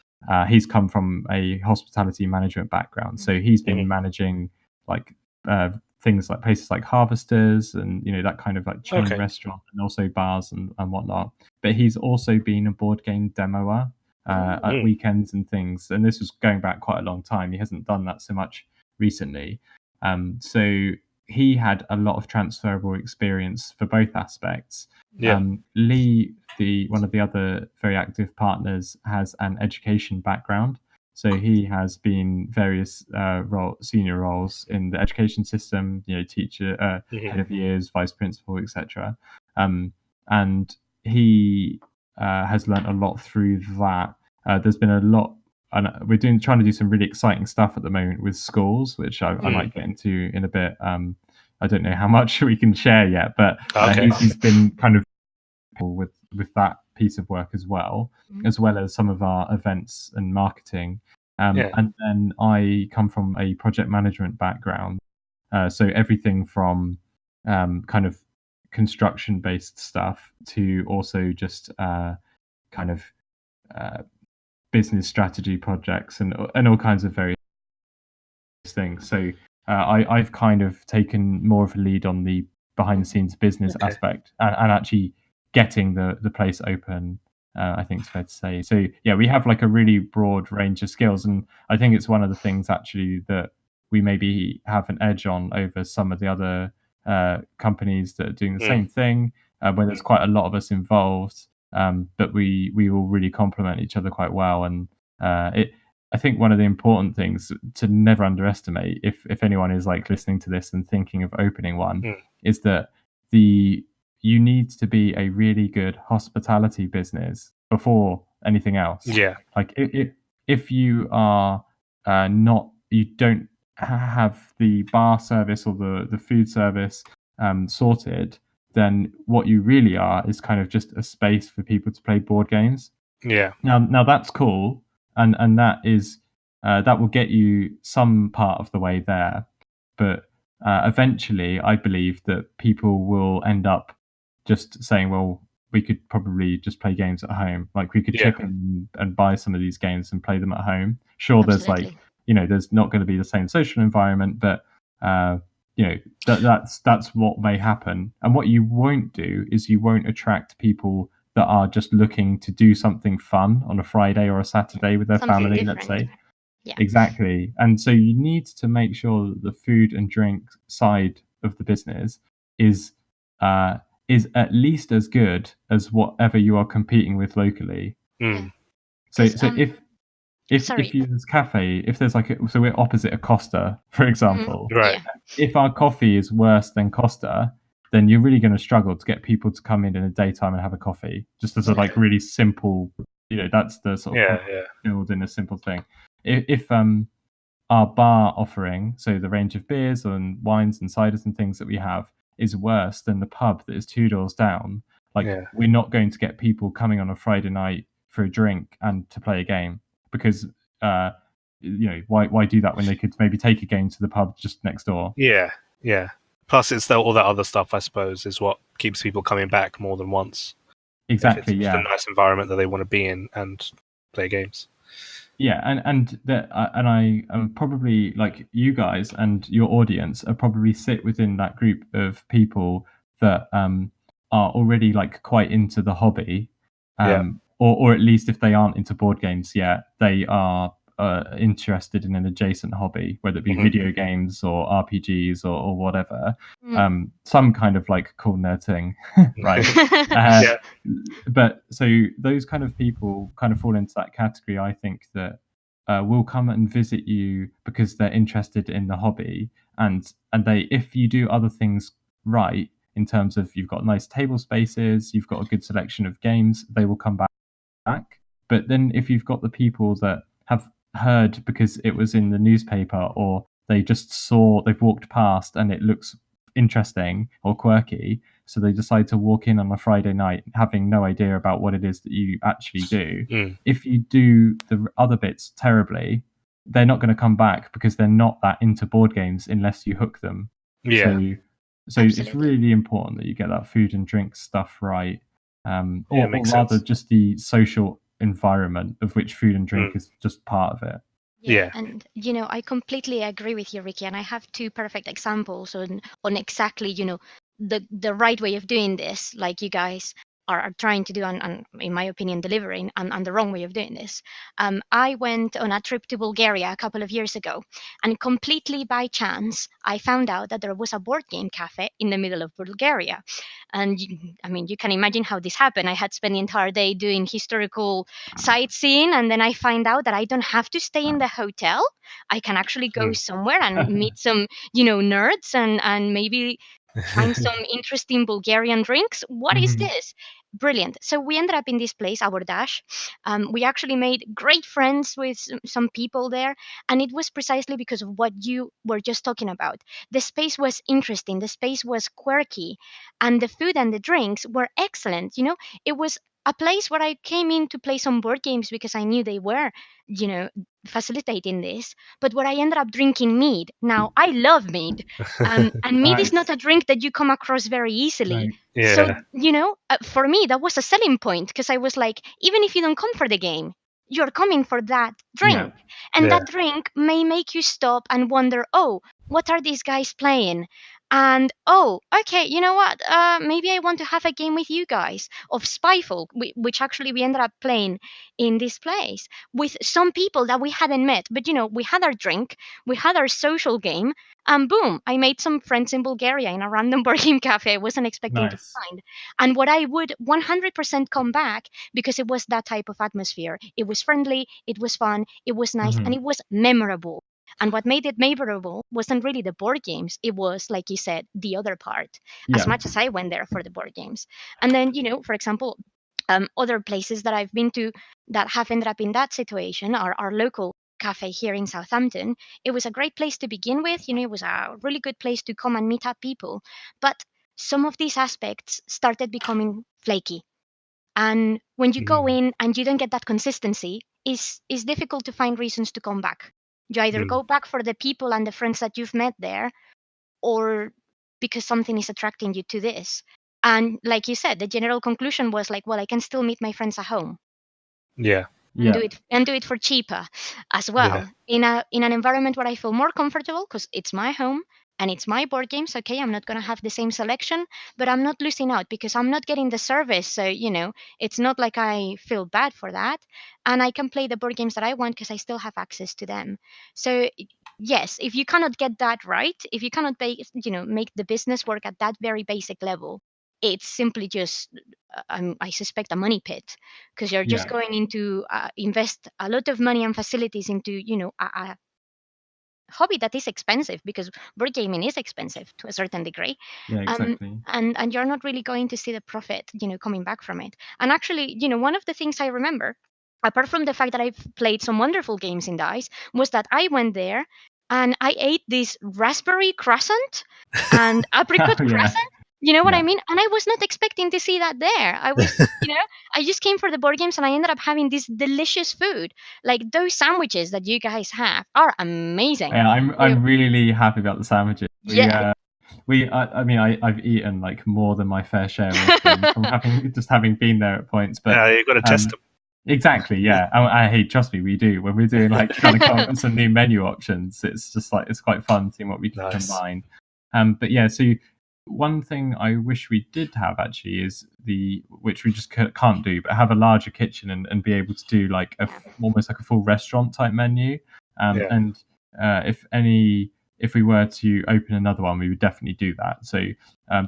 he's come from a hospitality management background, so he's been managing like things like places like Harvesters and that kind of like chain restaurant, and also bars and whatnot. But he's also been a board game demoer at weekends and things, and this was going back quite a long time. He hasn't done that so much recently, so he had a lot of transferable experience for both aspects. Lee, one of the other very active partners, has an education background, so he has been various senior roles in the education system, teacher, head of years, vice principal, etc. And he has learnt a lot through that. There's been a lot, and we're trying to do some really exciting stuff at the moment with schools, which I might get into in a bit. I don't know how much we can share yet, but he's been kind of with that piece of work as well, Mhm. as well as some of our events and marketing. Yeah. And then I come from a project management background, so everything from kind of construction based stuff to also just kind of uh, business strategy projects and all kinds of various things. So I've kind of taken more of a lead on the behind the scenes business Okay. aspect and actually getting the place open. I think it's fair to say. So yeah, we have like a really broad range of skills, and I think it's one of the things actually that we maybe have an edge on over some of the other companies that are doing the Mm. same thing, where there's quite a lot of us involved, but we all really complement each other quite well, and it I think one of the important things to never underestimate, if anyone is like listening to this and thinking of opening one, Mm. is that the you need to be a really good hospitality business before anything else. Yeah. Like if you are not, you don't have the bar service or the food service sorted, then what you really are is kind of just a space for people to play board games. Yeah. Now that's cool, and that is that will get you some part of the way there, but eventually, I believe that people will end up just saying, "Well, we could probably just play games at home. Like we could Yeah. chip in and buy some of these games and play them at home." Sure, there's like Absolutely. there's not going to be the same social environment, but uh, that's what may happen. And what you won't do is you won't attract people that are just looking to do something fun on a Friday or a Yeah. Saturday with their Something family, let's different. say. Yeah. Exactly. And so you need to make sure that the food and drink side of the business is uh, is at least as good as whatever you are competing with locally. Yeah. Mm. So Because so if sorry. you there's cafe, if there's like so we're opposite a Costa, for Mhm. example. Right. Yeah. If our coffee is worse than Costa, then you're really going to struggle to get people to come in the daytime and have a coffee. Just as a Okay. like really simple, that's the sort of Yeah. Yeah. build in a simple thing. If our bar offering, so the range of beers and wines and ciders and things that we have, is worse than the pub that is two doors down, like Yeah. we're not going to get people coming on a Friday night for a drink and to play a game because why do that when they could maybe take a game to the pub just next door? Yeah. Yeah. Plus, it's all that other stuff. I suppose is what keeps people coming back more than once. If it's Exactly, just a yeah. nice environment that they want to be in and play games. Yeah, and I am probably like you guys and your audience are probably sit within that group of people that are already like quite into the hobby, Yeah. or at least if they aren't into board games yet, they are interested in an adjacent hobby, whether it be Hmm. video games or RPGs or whatever, Mm. some kind of like cool nerd thing, right? Uh, Yeah. but so those kind of people kind of fall into that category. I think that will come and visit you because they're interested in the hobby, and they if you do other things right in terms of you've got nice table spaces, you've got a good selection of games, they will come back. But then if you've got the people that have heard because it was in the newspaper or they just saw they've walked past and it looks interesting or quirky, so they decide to walk in on a Friday night having no idea about what it is that you actually do. Mm. If you do the other bits terribly, they're not going to come back because they're not that into board games unless you hook them. Yeah. So it's Absolutely. really important that you get that food and drink stuff right, Yeah. or Makes rather sense. just the social environment of which food and drink Mm. is just part of it. Yeah, Yeah. and I completely agree with you, Ricky, and I have two perfect examples on exactly, the right way of doing this, like you guys are trying to do and in my opinion delivering, and the wrong way of doing this. I went on a trip to Bulgaria a couple of years ago, and completely by chance I found out that there was a board game cafe in the middle of Bulgaria. And I mean, you can imagine how this happened. I had spent the entire day doing historical sightseeing, and then I find out that I don't have to stay in the hotel. I can actually go Mm. somewhere and meet some nerds, and maybe find some interesting Bulgarian drinks. What is Mhm. this? Brilliant. So we ended up in this place, our dash. We actually made great friends with some people there, and it was precisely because of what you were just talking about. The space was interesting, the space was quirky, and the food and the drinks were excellent. It was a place where I came in to play some board games because I knew they were, you know, facilitating this, but where I ended up drinking mead. Now, I love mead, and mead is Nice. not a drink that you come across very easily. Right. So, Yeah. for me, that was a selling point because I was like, even if you don't come for the game, you're coming for that Yeah. drink. And Yeah. that drink may make you stop and wonder, oh, what are these guys playing? And oh, okay, you know what? Maybe I want to have a game with you guys of Spyfall, which actually we ended up playing in this place with some people that we hadn't met. But we had our drink, we had our social game, and boom, I made some friends in Bulgaria in a random board game cafe I wasn't expecting to Nice. find. And what I would 100% come back because it was that type of atmosphere. It was friendly, it was fun, it was nice, and Mhm. it was memorable. And what made it memorable wasn't really the board games. It was, like you said, the other part, as Yeah. much as I went there for the board games. And then, for example, other places that I've been to that have ended up in that situation are our local cafe here in Southampton. It was a great place to begin with. It was a really good place to come and meet up people. But some of these aspects started becoming flaky. And when you go Mm. in and you don't get that consistency, it's difficult to find reasons to come back. You either Mm. go back for the people and the friends that you've met there, or because something is attracting you to this. And like you said, the general conclusion was like, well, I can still meet my friends at home Yeah. and do Yeah. it for cheaper as Yeah. well in an environment where I feel more comfortable because it's my home and it's my board games. Okay, I'm not going to have the same selection, but I'm not losing out because I'm not getting the service. So it's not like I feel bad for that, and I can play the board games that I want because I still have access to them. So yes, if you cannot get that right, if you cannot make the business work at that very basic level, it's simply just I suspect a money pit because you're just Yeah. going into invest a lot of money and facilities into a hobby that is expensive because board gaming is expensive to a certain degree. Yeah. Exactly. And you're not really going to see the profit coming back from it. And actually, one of the things I remember, apart from the fact that I've played some wonderful games in dice, was that I went there and I ate this raspberry croissant and Oh apricot yeah. croissant. You know what I Yeah. mean? And I was not expecting to see that there. I just came for the board games and I ended up having this delicious food. Like those sandwiches that you guys have are amazing. Yeah. I'm really happy about the sandwiches. Yeah. I mean, I've eaten like more than my fair share of them from having been there at points. But Yeah. You've got to test them. exactly, yeah. Hey, trust me, we do. When we're doing like trying to come up with some new menu options, it's just like it's quite fun seeing what we can Nice. combine. But yeah, so one thing I wish we did have actually is which we just can't do, but have a larger kitchen and be able to do like almost like a full restaurant type menu. Yeah. And if we were to open another one, we would definitely do that. So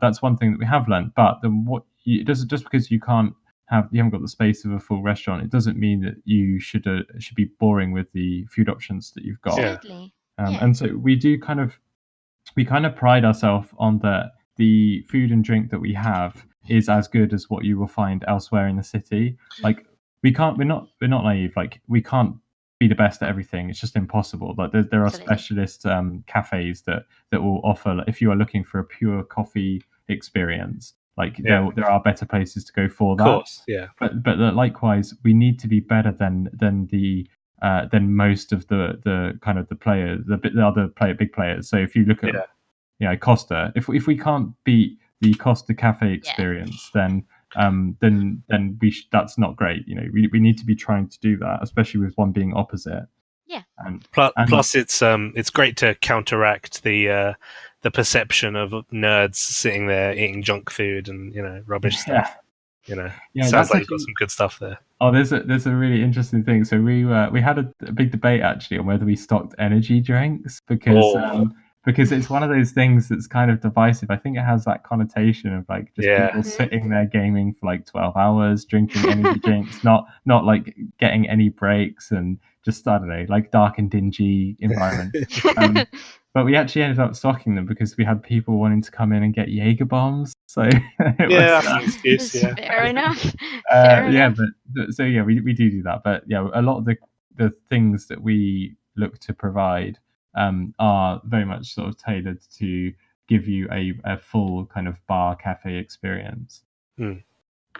that's one thing that we have learned. But then it doesn't, just because you haven't got the space of a full restaurant, it doesn't mean that you should be boring with the food options that you've got. Absolutely. Yeah. And so we kind of pride ourselves on the food and drink that we have is as good as what you will find elsewhere in the city. Like we're not naive. Like we can't be the best at everything. It's just impossible. Like there are Absolutely. specialist cafes that will offer, like, if you are looking for a pure coffee experience, like there are better places to go for that. Of course. Yeah. But likewise, we need to be better than most of the kind of the players, the other big players. So if you look at Costa, if we can't beat the Costa Cafe experience, then that's not great. We need to be trying to do that, especially with one being opposite. Yeah. And plus it's great to counteract the perception of nerds sitting there eating junk food and rubbish stuff. Sounds like you've got some good stuff there. Oh, there's a really interesting thing. So we had a big debate actually on whether we stocked energy drinks because it's one of those things that's kind of divisive. I think it has that connotation of like just people sitting there gaming for like 12 hours, drinking energy drinks, not like getting any breaks, and just, I don't know, like dark and dingy environment. But we actually ended up stocking them because we had people wanting to come in and get Jaeger bombs. So that's an excuse. Yeah, fair enough. We do that. But yeah, a lot of the things that we look to provide are very much sort of tailored to give you a full kind of bar cafe experience.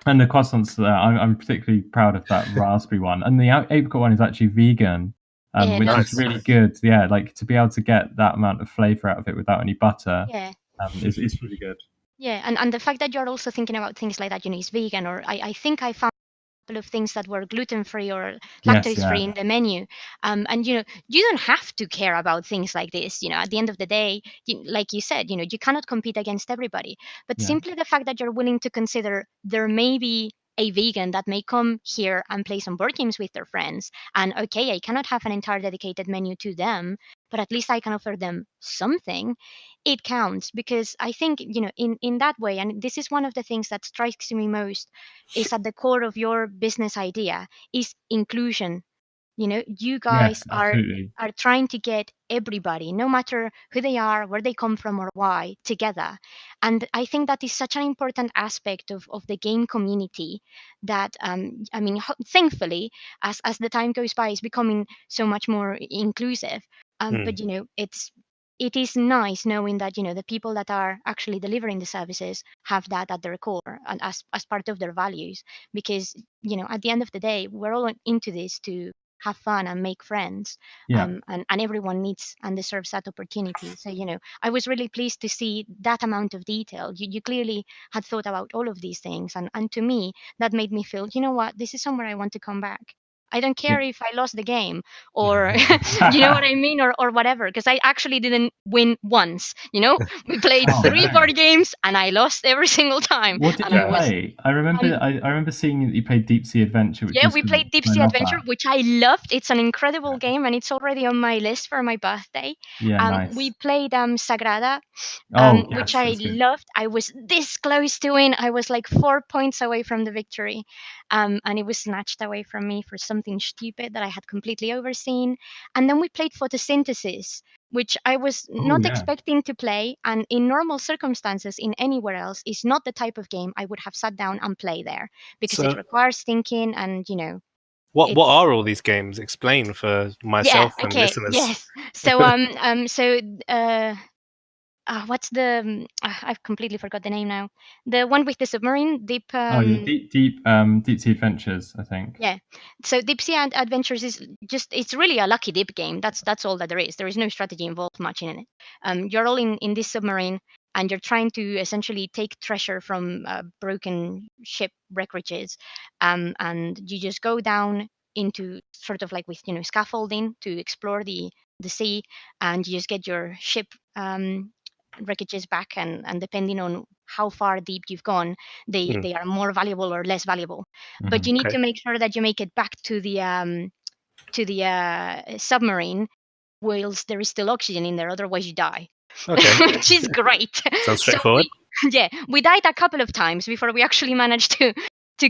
And the croissants, I'm particularly proud of that raspberry one. And the apricot one is actually vegan, Yeah, which Nice. is really good. Yeah, like to be able to get that amount of flavor out of it without any butter yeah. is really good. Yeah, and the fact that you're also thinking about things like that, it's vegan, or I think I found a couple of things that were gluten-free or Yes, lactose-free yeah, in the menu. And you don't have to care about things like this. At the end of the day, like you said, you cannot compete against everybody. But yeah, simply the fact that you're willing to consider there may be a vegan that may come here and play some board games with their friends. And okay, I cannot have an entire dedicated menu to them, but at least I can offer them something. It counts, because I think in that way, and this is one of the things that strikes me most, is at the core of your business idea is inclusion. You guys yes, are absolutely. trying to get everybody, no matter who they are, where they come from, or why, together. And I think that is such an important aspect of the game community, that I mean, thankfully, as the time goes by, is becoming so much more inclusive. Mm. But it is nice knowing that the people that are actually delivering the services have that at their core, and as part of their values. Because at the end of the day, we're all into this to have fun and make friends. Yeah, And everyone needs and deserves that opportunity. So I was really pleased to see that amount of detail. You clearly had thought about all of these things, and to me, that made me feel, what, this is somewhere I want to come back. I don't yeah. care if I lost the game, or you know what I mean, or whatever, because I actually didn't win once. We played Oh three no. board games and I lost every single time. What did And you I was play? I remember um, I remember seeing that you played Deep Sea Adventure, which yeah, is we great. played Deep I Sea love Adventure, that. which I loved. It's an incredible game, and it's already on my list for my birthday. Yeah, We nice. played Sagrada, Oh which yes, I that's good. loved. I was this close to win. I was like 4 points away from the victory, and it was snatched away from me for something stupid that I had completely overseen. And then we played Photosynthesis, which I was Oh not yeah. expecting to play, and in normal circumstances, in anywhere else, is not the type of game I would have sat down and play there, because it So, requires thinking, and what it's are all these games? Explain for yeah, myself and okay, listeners. yes. So uh what's the I've completely forgot the name now. The one with the submarine, deep Oh yeah, Deep Sea Adventures, I think. yeah. So Deep Sea Adventures is just, it's really a lucky dip game. That's all that there is. There is no strategy involved much in it. You're all in this submarine, and you're trying to essentially take treasure from broken ship wreckages, and you just go down into sort of like with scaffolding to explore the sea, and you just get your ship wreckages back, and depending on how far deep you've gone, Mm, they are more valuable or less valuable. But Hmm. you need okay. to make sure that you make it back to the submarine whilst there is still oxygen in there, otherwise you die. Okay. Which is great. Sounds So straightforward. we died a couple of times before we actually managed to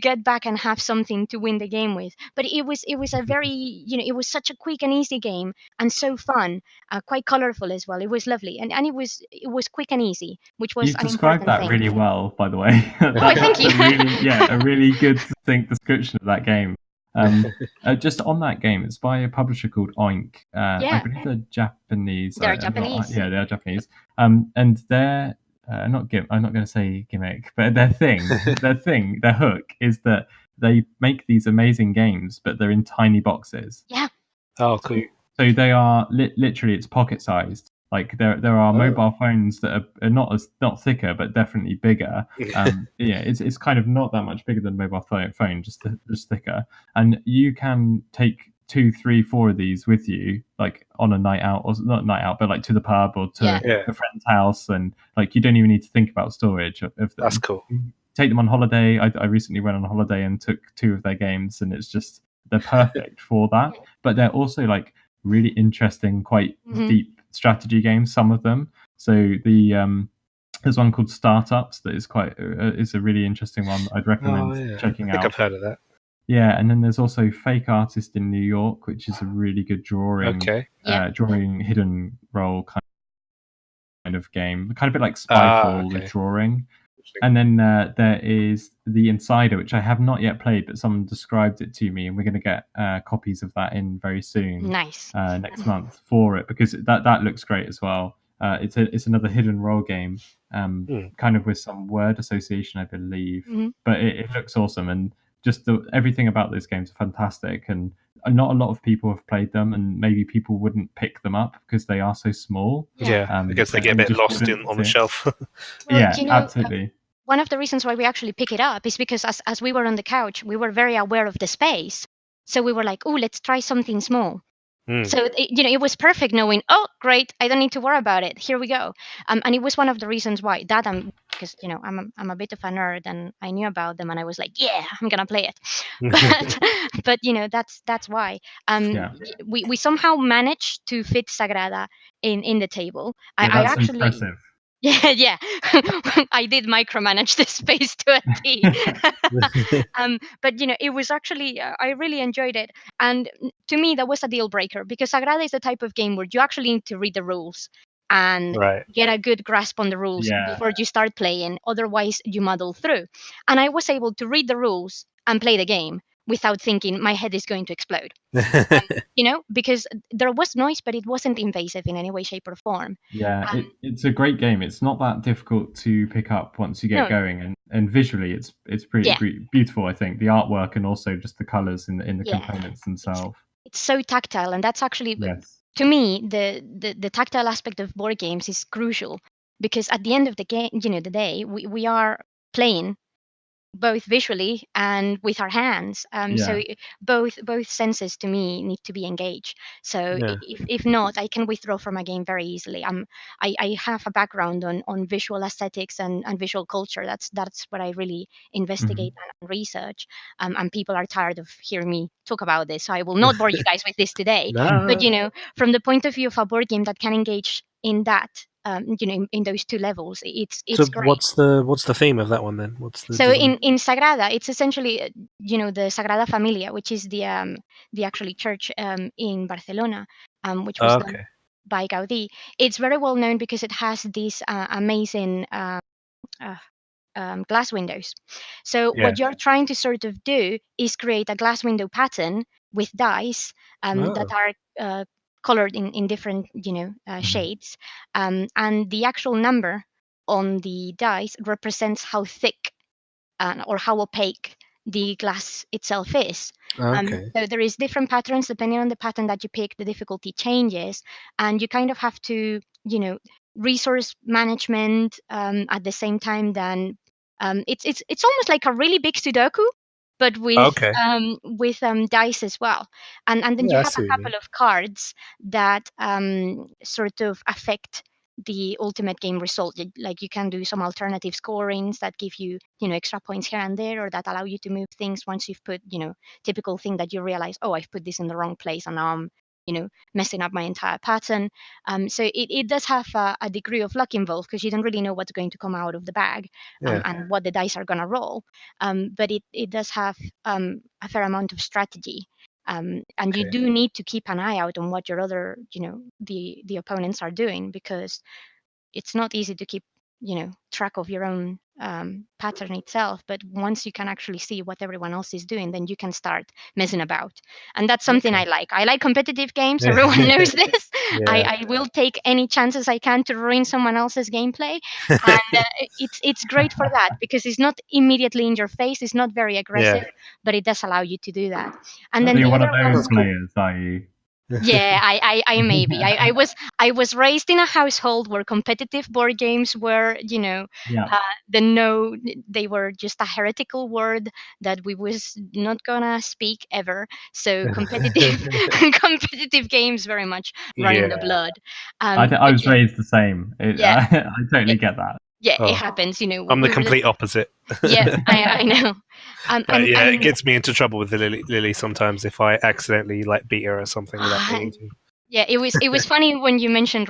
get back and have something to win the game with. But it was a very, it was such a quick and easy game, and so fun, quite colorful as well. It was lovely, and it was quick and easy, which was You've an described important that thing. really well, by the way. Oh, thank That's you. a really, yeah, a really good, succinct description of that game. Just on that game, it's by a publisher called Oink. I Yeah, believe they're Japanese. they're I'm not, Japanese. yeah, they're Japanese. And their I'm not going to say gimmick, but their hook is that they make these amazing games, but they're in tiny boxes. Yeah, Oh, So, cool. so they are literally it's pocket sized. Like there are Oh. mobile phones that are not thicker, but definitely bigger. Yeah, it's kind of not that much bigger than a mobile phone, just thicker. And you can take two, three, four of these with you, like on a night out, or not night out, but like to the pub or yeah, to Yeah, a friend's house, and like you don't even need to think about storage of that's them. cool. Take them on holiday. I recently went on a holiday and took two of their games, and it's just they're perfect for that. But they're also like really interesting, quite hmm deep strategy games. Some of them. So there's one called Startups that is quite is a really interesting one. I'd Oh, recommend yeah. I checking think I've out. heard of that. Yeah, and then there's also Fake Artist in New York, which is a really good Okay. yeah, drawing hidden role kind of game, kind of a bit like Spyfall with Okay. drawing. And then there is The Insider, which I have not yet played, but someone described it to me, and we're going to get copies of that in very soon, nice. next month for it, because that looks great as well. it's another hidden role game, Hmm. kind of with some word association, I believe. Mhm. But it looks awesome, and just everything about those games are fantastic. And not a lot of people have played them, and maybe people wouldn't pick them up because they are so small. Yeah. I guess they get a And bit just lost wouldn't on the sit. shelf. Well, Yeah, absolutely. one of the reasons why we actually pick it up is because as we were on the couch, we were very aware of the space. So we were like, oh, let's try something small. Hmm. So it was perfect knowing, oh, great, I don't need to worry about it. Here we go. And it was one of the reasons why that because I'm a bit of a nerd and I knew about them and I was like, yeah, I'm gonna play it. But that's why. Yeah. We somehow managed to fit Sagrada in the table. Yeah, I that's actually. impressive. Yeah, yeah. I did micromanage the space to a T. But it was actually I really enjoyed it, and to me that was a deal breaker because Sagrada is the type of game where you actually need to read the rules and Right. get a good grasp on the rules Yeah. before you start playing. Otherwise, you muddle through. And I was able to read the rules and play the game without thinking my head is going to explode. Because there was noise, but it wasn't invasive in any way, shape, or form. Yeah, Um, it's a great game. It's not that difficult to pick up once you get no, going, and visually, it's pretty yeah, beautiful. I think the artwork and also just the colors in the yeah. components It's themselves. it's so tactile, and that's actually Yes. to me the tactile aspect of board games is crucial because at the end of the game, the day, we are playing both visually and with our hands. So Yeah. both senses to me need to be engaged. So Yeah. if not, I can withdraw from a game very easily. I have a background on visual aesthetics and visual culture. That's what I really Mhm. investigate and research. And people are tired of hearing me talk about this, so I will not bore you guys with this today. But No. from the point of view of a board game that can engage in that, in those two levels, So it's great. what's the theme of that one then? What's the So design? in Sagrada, it's essentially the Sagrada Familia, which is the actually church in Barcelona, which was Oh, done okay. by Gaudí. It's very well known because it has these amazing uh, glass windows. So Yeah. what you're trying to sort of do is create a glass window pattern with dice that Oh. are colored in different Mhm. shades, and the actual number on the dice represents how thick or how opaque the glass itself is. Okay. So there is different patterns depending on the pattern that you pick. The difficulty changes, and you kind of have to, resource management at the same time. Then it's almost like a really big Sudoku, but Okay. with dice as well. And then you Yeah, I have see a what you mean. couple of cards that sort of affect the ultimate game result. Like you can do some alternative scorings that give you extra points here and there, or that allow you to move things once you've put typical thing that you realize, oh, I've put this in the wrong place and now I'm messing up my entire pattern. So it does have a degree of luck involved because you don't really know what's going to come out of the bag, Yeah. and what the dice are going to roll. But it does have a fair amount of strategy. And you Okay. do need to keep an eye out on what your other, the opponents are doing, because it's not easy to keep track of your own pattern itself. But once you can actually see what everyone else is doing, then you can start messing about, and that's something Okay. I like competitive games. Everyone knows this. Yeah. I will take any chances I can to ruin someone else's gameplay, and it's great for that because it's not immediately in your face, it's not very Yeah. aggressive, but it does allow you to do that. And So then you're the one other of those one. That's cool. players, are you? Yeah, I maybe I was raised in a household where competitive board games were, Yeah. the no, they were just a heretical word that we was not gonna speak ever. So competitive competitive games very much run in the Yeah. blood. I But was raised the same. yeah, I yeah, totally get that. yeah, it Oh, happens. I'm the We were. complete opposite. Yeah, I know. But yeah, it And gets me into trouble with the Lily sometimes if I accidentally like beat her or something without meaning to. yeah, it was funny when you mentioned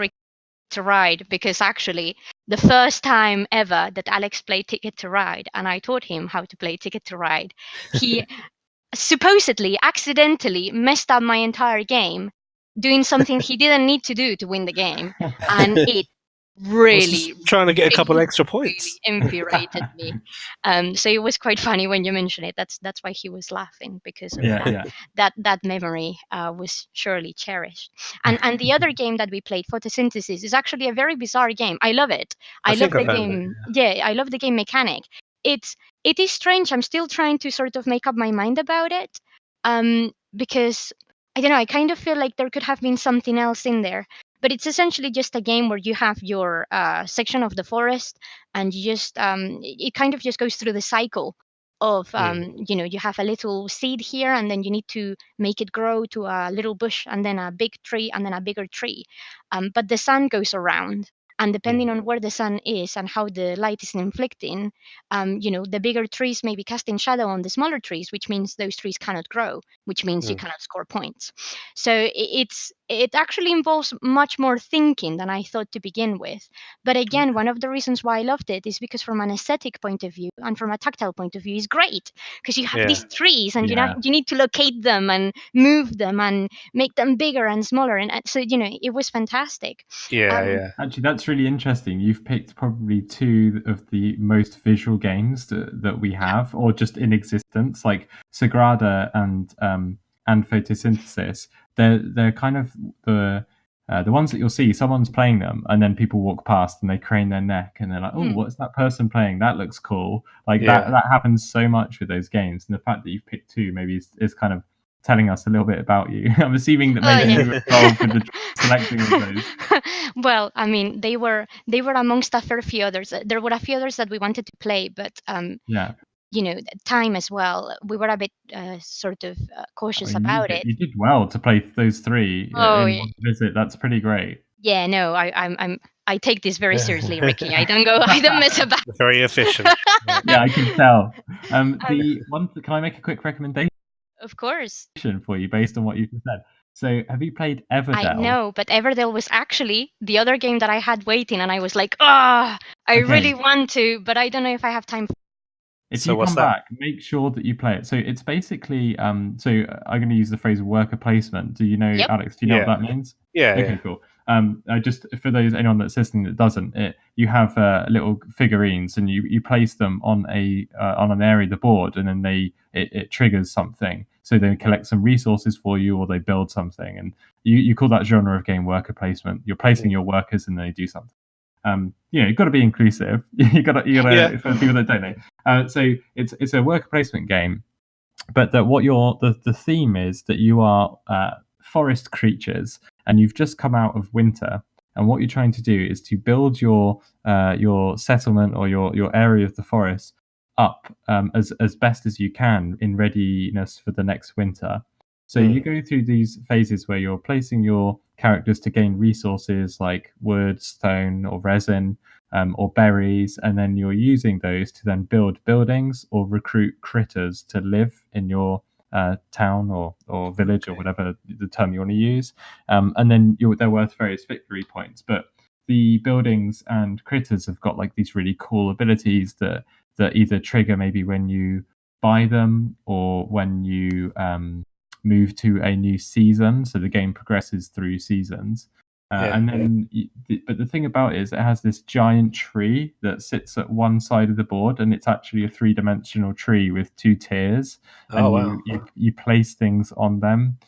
to Ride, because actually the first time ever that Alex played Ticket to Ride and I taught him how to play Ticket to Ride, he supposedly accidentally messed up my entire game doing something he didn't need to do to win the game, and it really, just trying to get a couple really, extra points. really infuriated me. So it was quite funny when you mentioned it. That's why he was laughing, because of Yeah. that memory was surely cherished. And the other game that we played, Photosynthesis, is actually a very bizarre game. I love it. I I love think I've the heard of it. game. Yeah, I love the game mechanic. It is strange. I'm still trying to sort of make up my mind about it. Because I don't know. I kind of feel like there could have been something else in there. But it's essentially just a game where you have your section of the forest, and you just it kind of just goes through the cycle of you have a little seed here, and then you need to make it grow to a little bush, and then a big tree, and then a bigger tree. But the sun goes around, and depending on where the sun is and how the light is inflicting, the bigger trees may be casting shadow on the smaller trees, which means those trees cannot grow, which means you cannot score points. So it actually involves much more thinking than I thought to begin with. But again, one of the reasons why I loved it is because from an aesthetic point of view and from a tactile point of view, it's great, because you have Yeah. these trees, and Yeah. you need to locate them and move them and make them bigger and smaller, and so it was fantastic. Yeah. Actually, that's really interesting. You've picked probably two of the most visual games that we have, or just in existence, like Sagrada and Photosynthesis. They're kind of the ones that you'll see. Someone's playing them, and then people walk past and they crane their neck, and they're like, "Oh, what's that person playing? That looks cool." Like Yeah. that happens so much with those games, and the fact that you've picked two maybe is kind of telling us a little bit about you. I'm assuming that maybe you were involved with the selecting of those. Well, I mean, they were amongst a fair few others. There were a few others that we wanted to play, but Yeah. time as well. We were a bit sort of I cautious mean, about it. you did well to play those three Oh, in one visit. That's pretty great. yeah, no, I take this very seriously, Rikki. I don't mess about. Very efficient. Yeah, I can tell. The one, can I make a quick recommendation Of course. for you based on what you just said? So, have you played I Everdell? know, but Everdell was actually the other game that I had waiting, and I was like, I really Okay. want to, but I don't know if I have time. If So you what's come that? back, make sure that you play it. So it's basically so I'm going to use the phrase worker placement. Do you know, Yep. Alex? Do you know Yeah. what that means? Yeah. Okay, cool. Just for anyone that's listening that doesn't, you have little figurines, and you place them on an area of the board, and then it triggers something. So they collect some resources for you, or they build something, and you call that genre of game worker placement. You're placing your workers, and they do something. You've got to be inclusive. you got to for people that don't know. So it's a worker placement game, but the theme is that you are forest creatures, and you've just come out of winter, and what you're trying to do is to build your settlement or your area of the forest up as best as you can in readiness for the next winter. So you go through these phases where you're placing your characters to gain resources like wood, stone, or resin, or berries, and then you're using those to then build buildings or recruit critters to live in your town or village or whatever the term you want to use. And then they're worth various victory points. But the buildings and critters have got like these really cool abilities that either trigger maybe when you buy them or when you move to a new season. So the game progresses through seasons. And then, but the thing about it is, it has this giant tree that sits at one side of the board, and it's actually a three-dimensional tree with two tiers. Oh, And wow. you place things on them.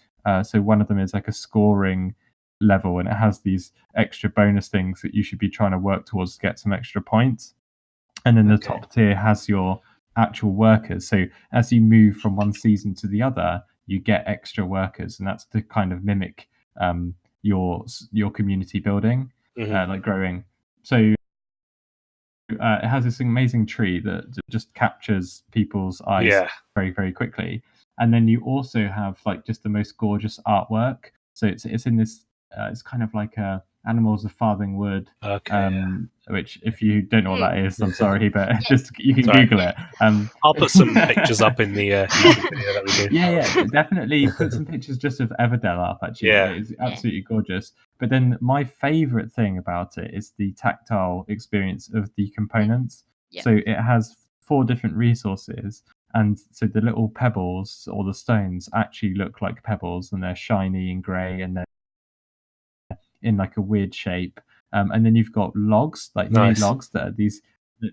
So one of them is like a scoring level, and it has these extra bonus things that you should be trying to work towards to get some extra points. And then the top tier has your actual workers. So as you move from one season to the other, you get extra workers, and that's to kind of mimic your community building, like growing. So it has this amazing tree that just captures people's eyes very, very quickly. And then you also have like just the most gorgeous artwork. So it's in this. It's kind of like animals of farthing wood. Which, if you don't know what that is, I'm sorry, but just you can Google it. I'll put some pictures up in the YouTube video that we do. Yeah, definitely put some pictures just of Everdell up. Actually, it's absolutely gorgeous. But then my favorite thing about it is the tactile experience of the components. Yeah. So it has 4 different resources, and so the little pebbles or the stones actually look like pebbles, and they're shiny and grey, and they're in like a weird shape. And then you've got logs, like mini Nice. logs that are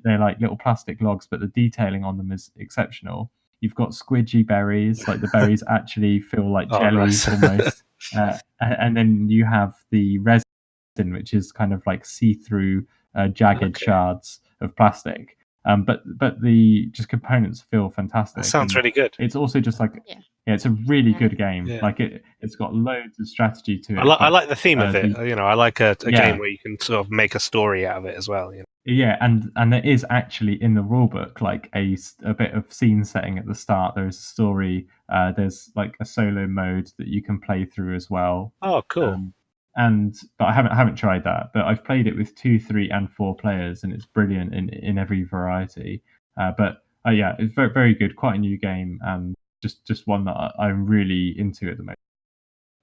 they're like little plastic logs, but the detailing on them is exceptional. You've got squidgy berries, like the berries actually feel like Oh, jelly nice. almost. And then you have the resin, which is kind of like see-through, jagged Okay. shards of plastic. But the just components feel fantastic. That sounds and really good. It's also just like Yeah. it's a really good game. Yeah. Like it's got loads of strategy to it. I but, like the theme of it. I like a Yeah. game where you can sort of make a story out of it as well. Yeah, and there is actually in the rulebook like a bit of scene setting at the start. There is a story. There's like a solo mode that you can play through as well. Oh, cool. But I haven't tried that. But I've played it with 2, 3, and 4 players, and it's brilliant in every variety. But yeah, it's very very good. Quite a new game, and just one that I'm really into at the moment.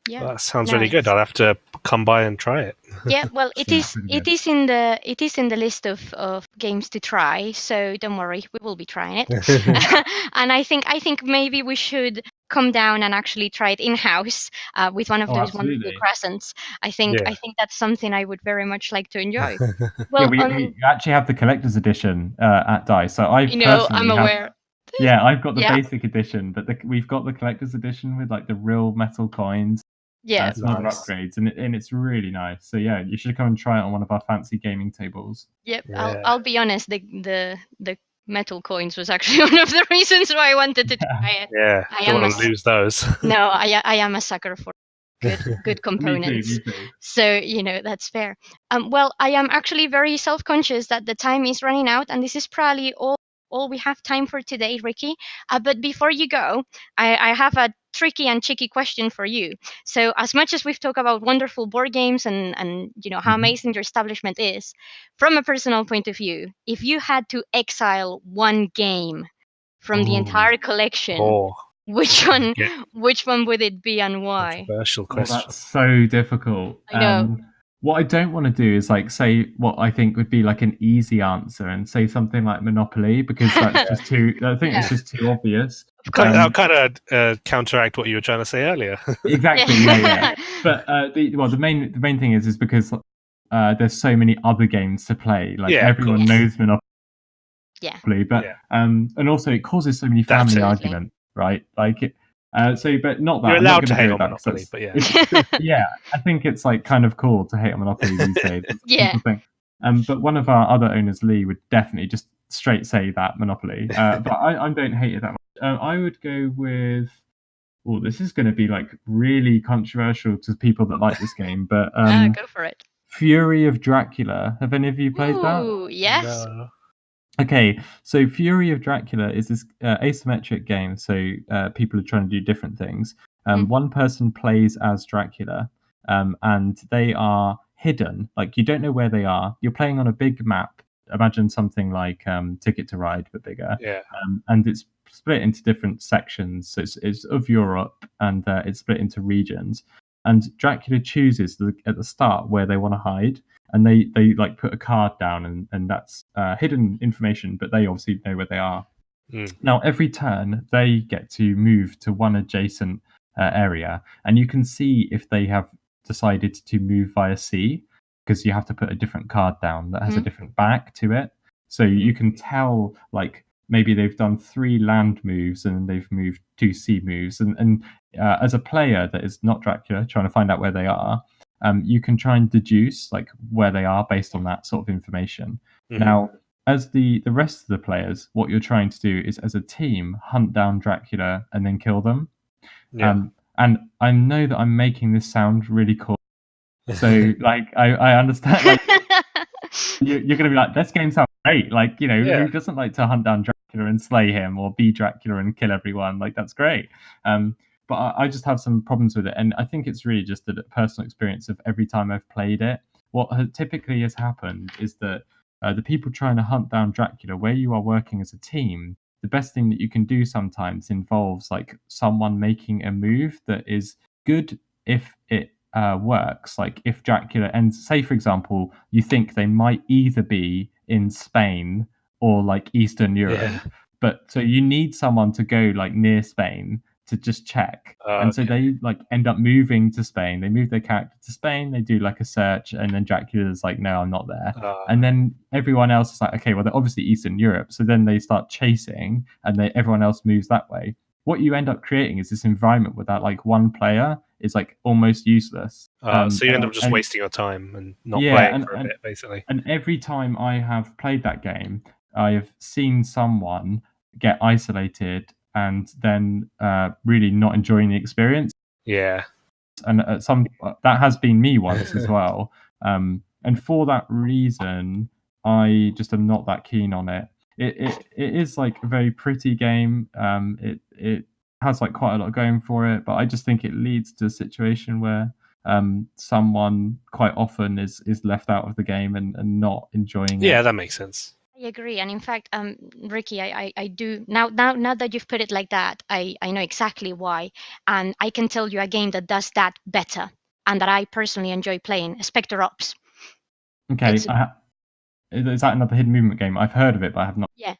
Yeah. Well, that sounds really good. I'll have to come by and try it. Yeah, well, it Yeah, is pretty it good. is in the list of games to try. So don't worry, we will be trying it. And I think maybe we should come down and actually try it in house with one of Oh, those wonderful absolutely. presents. I think that's something I would very much like to enjoy. Yeah, Well, we actually have the collector's edition at Dice. So I personally I'm have. aware. Yeah, I've got the Yeah. basic edition, but we've got the collector's edition with like the real metal coins, Yeah. some other Nice. upgrades, and it's really nice. So yeah, you should come and try it on one of our fancy gaming tables. Yep. Yeah. I'll be honest. The metal coins was actually one of the reasons why I wanted to try it. Yeah, I don't am want to lose those. No, I am a sucker for good components. Me too. So that's fair. Well, I am actually very self-conscious that the time is running out, and this is probably all we have time for today, Rikki. But before you go, I have a tricky and cheeky question for you. So, as much as we've talked about wonderful board games and how amazing your establishment is, from a personal point of view, if you had to exile one game from the entire collection, Oh, which one? Yeah. Which one would it be and why? controversial Oh, question. that's so difficult. I know. What I don't want to do is like say what I think would be like an easy answer and say something like Monopoly, because that's just too. I think it's just too obvious. That'll kind of counteract what you were trying to say earlier. Exactly. Yeah. But the main thing is because there's so many other games to play. Like Yeah, of everyone course. knows Monopoly. Yeah. But and also it causes so many family Absolutely. arguments, right? Like it. But not that You're I'm not allowed to gonna hate do on that, Monopoly, but yeah. yeah, I think it's like kind of cool to hate on Monopoly these days. It's a Yeah. simple thing. But one of our other owners, Lee, would definitely just straight say that Monopoly. But I don't hate it that much. I would go with. Oh, this is going to be like really controversial to people that like this game, but Go for it. Fury of Dracula. Have any of you played that? Ooh, yes. No. Okay, so Fury of Dracula is this asymmetric game. So people are trying to do different things. One person plays as Dracula, and they are hidden. Like you don't know where they are. You're playing on a big map. Imagine something like Ticket to Ride, but bigger. Yeah. And it's split into different sections. So it's of Europe, and it's split into regions. And Dracula chooses at the start where they want to hide, and they like put a card down, and that's hidden information, but they obviously know where they are. Now every turn they get to move to one adjacent area, and you can see if they have decided to move via sea, because you have to put a different card down that has a different back to it. So you can tell, like, maybe they've done 3 land moves and they've moved 2 sea moves, and as a player that is not Dracula trying to find out where they are, you can try and deduce like where they are based on that sort of information. Now, as the rest of the players, what you're trying to do is, as a team, hunt down Dracula and then kill them. And I know that I'm making this sound really cool. So like I understand, like you're going to be like, this game sounds great. Like, who doesn't like to hunt down Dracula and slay him, or be Dracula and kill everyone? Like, that's great. But I just have some problems with it, and I think it's really just a personal experience of every time I've played it. What typically has happened is that the people trying to hunt down Dracula, where you are working as a team, the best thing that you can do sometimes involves like someone making a move that is good if it works. Like if Dracula ends, say for example, you think they might either be in Spain or like Eastern Europe, but so you need someone to go like near Spain to just check. Oh, And so okay. they like end up moving to Spain. They move their character to Spain. They do like a search, and then Dracula's like, "No, I'm not there." And then everyone else is like, "Okay, well, they're obviously Eastern Europe." So then they start chasing, and everyone else moves that way. What you end up creating is this environment where that like one player is like almost useless. So you end up just wasting your time and not yeah, playing for a bit, basically. and every time I have played that game, I have seen someone get isolated and then really not enjoying the experience. Yeah. And that has been me once as well. And for that reason, I just am not that keen on it. It is like a very pretty game. It has like quite a lot going for it, but I just think it leads to a situation where someone quite often is left out of the game and not enjoying it. Yeah, that makes sense. I agree, and in fact, Rikki, I do now that you've put it like that, I know exactly why, and I can tell you a game that does that better, and that I personally enjoy playing, Spectre Ops. Okay, It's is that another hidden movement game? I've heard of it, but I have not. yeah,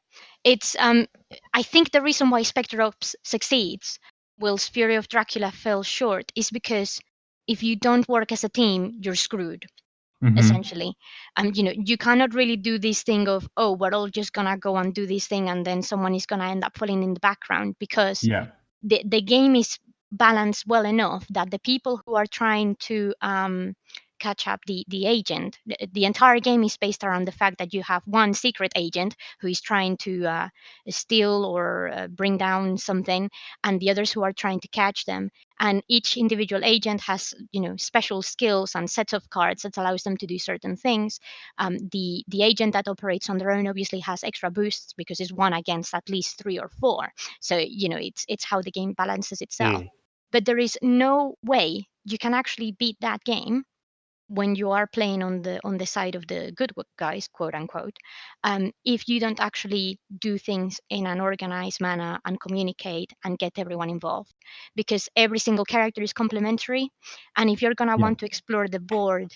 it's I think the reason why Spectre Ops succeeds, whilst Fury of Dracula fell short, is because if you don't work as a team, you're screwed. Essentially, you cannot really do this thing of, oh, we're all just gonna go and do this thing, and then someone is gonna end up falling in the background, because Yeah, the game is balanced well enough that the people who are trying to catch up the agent, the entire game is based around the fact that you have one secret agent who is trying to steal or bring down something, and the others who are trying to catch them. And each individual agent has special skills and sets of cards that allows them to do certain things. The agent that operates on their own obviously has extra boosts because it's one against at least 3 or 4. So it's how the game balances itself. But there is no way you can actually beat that game when you are playing on the side of the good guys, quote unquote, if you don't actually do things in an organized manner and communicate and get everyone involved, because every single character is complementary, and if you're gonna yeah, want to explore the board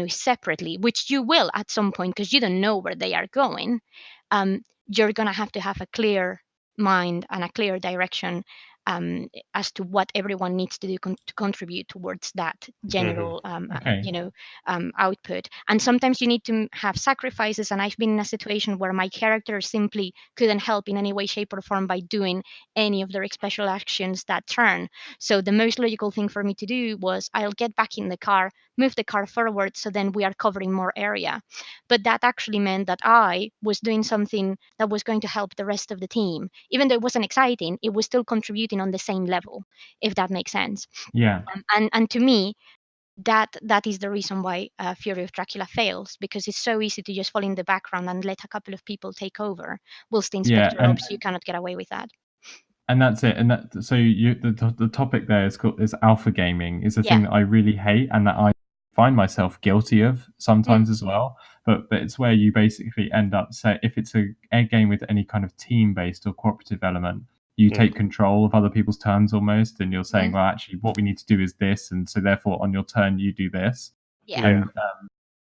separately, which you will at some point because you don't know where they are going, you're gonna have to have a clear mind and a clear direction as to what everyone needs to do to contribute towards that general okay, output. And sometimes you need to have sacrifices, and I've been in a situation where my character simply couldn't help in any way, shape, or form by doing any of their special actions that turn. So the most logical thing for me to do was, I'll get back in the car, move the car forward, so then we are covering more area. But that actually meant that I was doing something that was going to help the rest of the team. Even though it wasn't exciting, it was still contributing on the same level, if that makes sense. yeah. And to me, that is the reason why Fury of Dracula fails, because it's so easy to just fall in the background and let a couple of people take over. Whilst in Yeah, Spectre Ops, you cannot get away with that. and that's it. And that so the topic there is alpha gaming, is a Yeah. thing that I really hate and that I find myself guilty of sometimes as well. But it's where you basically end up, say, if it's a game with any kind of team based or cooperative element, you take control of other people's turns almost, and you're saying, well, actually, what we need to do is this, and so therefore on your turn you do this. Yeah. And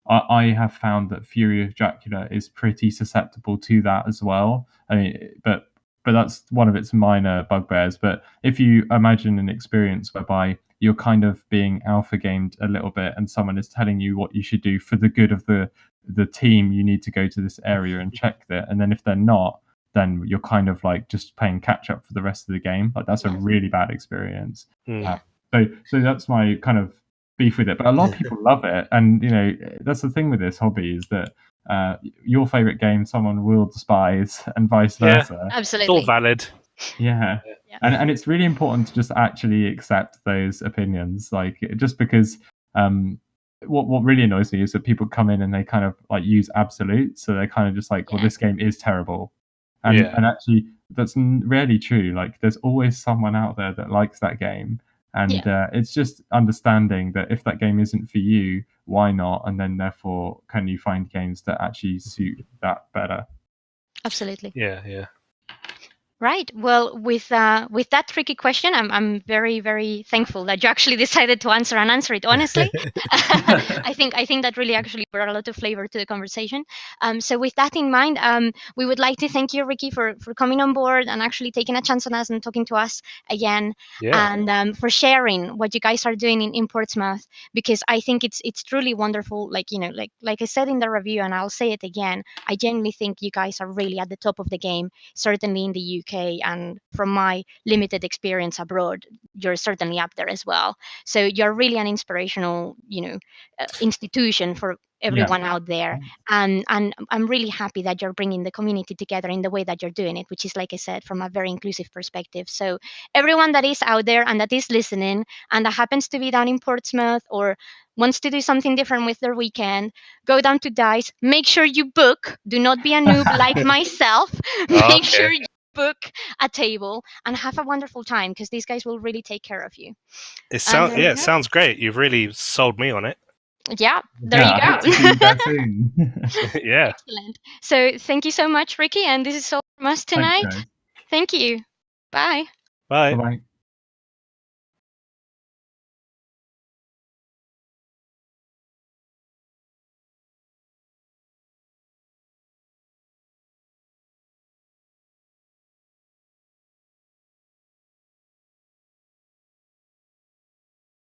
I have found that Fury of Dracula is pretty susceptible to that as well. I mean, but that's one of its minor bugbears. But if you imagine an experience whereby you're kind of being alpha gamed a little bit, and someone is telling you what you should do for the good of the team, you need to go to this area and check that. And then if they're not, then you're kind of like just playing catch up for the rest of the game. Like that's a really bad experience. So that's my kind of beef with it. But a lot of people love it, and that's the thing with this hobby, is that your favorite game someone will despise, and vice versa. Absolutely. It's all valid. Yeah. And it's really important to just actually accept those opinions, like, just because what really annoys me is that people come in and they kind of like use absolutes, so they're kind of just like, well, this game is terrible, and actually that's rarely true. Like, there's always someone out there that likes that game, and it's just understanding that if that game isn't for you, why not, and then therefore can you find games that actually suit that better. Absolutely. Yeah. Right. Well, with that tricky question, I'm very very thankful that you actually decided to answer it honestly. I think that really actually brought a lot of flavor to the conversation. So with that in mind, we would like to thank you, Rikki, for coming on board and actually taking a chance on us and talking to us again, Yeah. and for sharing what you guys are doing in Portsmouth, because I think it's truly wonderful. Like like I said in the review, and I'll say it again. I genuinely think you guys are really at the top of the game, certainly in the UK, and from my limited experience abroad, you're certainly up there as well. So you're really an inspirational, institution for Yeah. everyone out there. And I'm really happy that you're bringing the community together in the way that you're doing it, which is, like I said, from a very inclusive perspective. So everyone that is out there and that is listening and that happens to be down in Portsmouth or wants to do something different with their weekend, go down to Dice. Make sure you book. Do not be a noob like myself. Make sure Okay. you book a table and have a wonderful time, because these guys will really take care of you. And It sounds great. You've really sold me on it. yeah, there Yeah, you I hope to go. see you there soon. Yeah. Excellent. So thank you so much, Rikki. And this is all from us Thanks, tonight. guys. Thank you. Bye. Bye. Bye bye.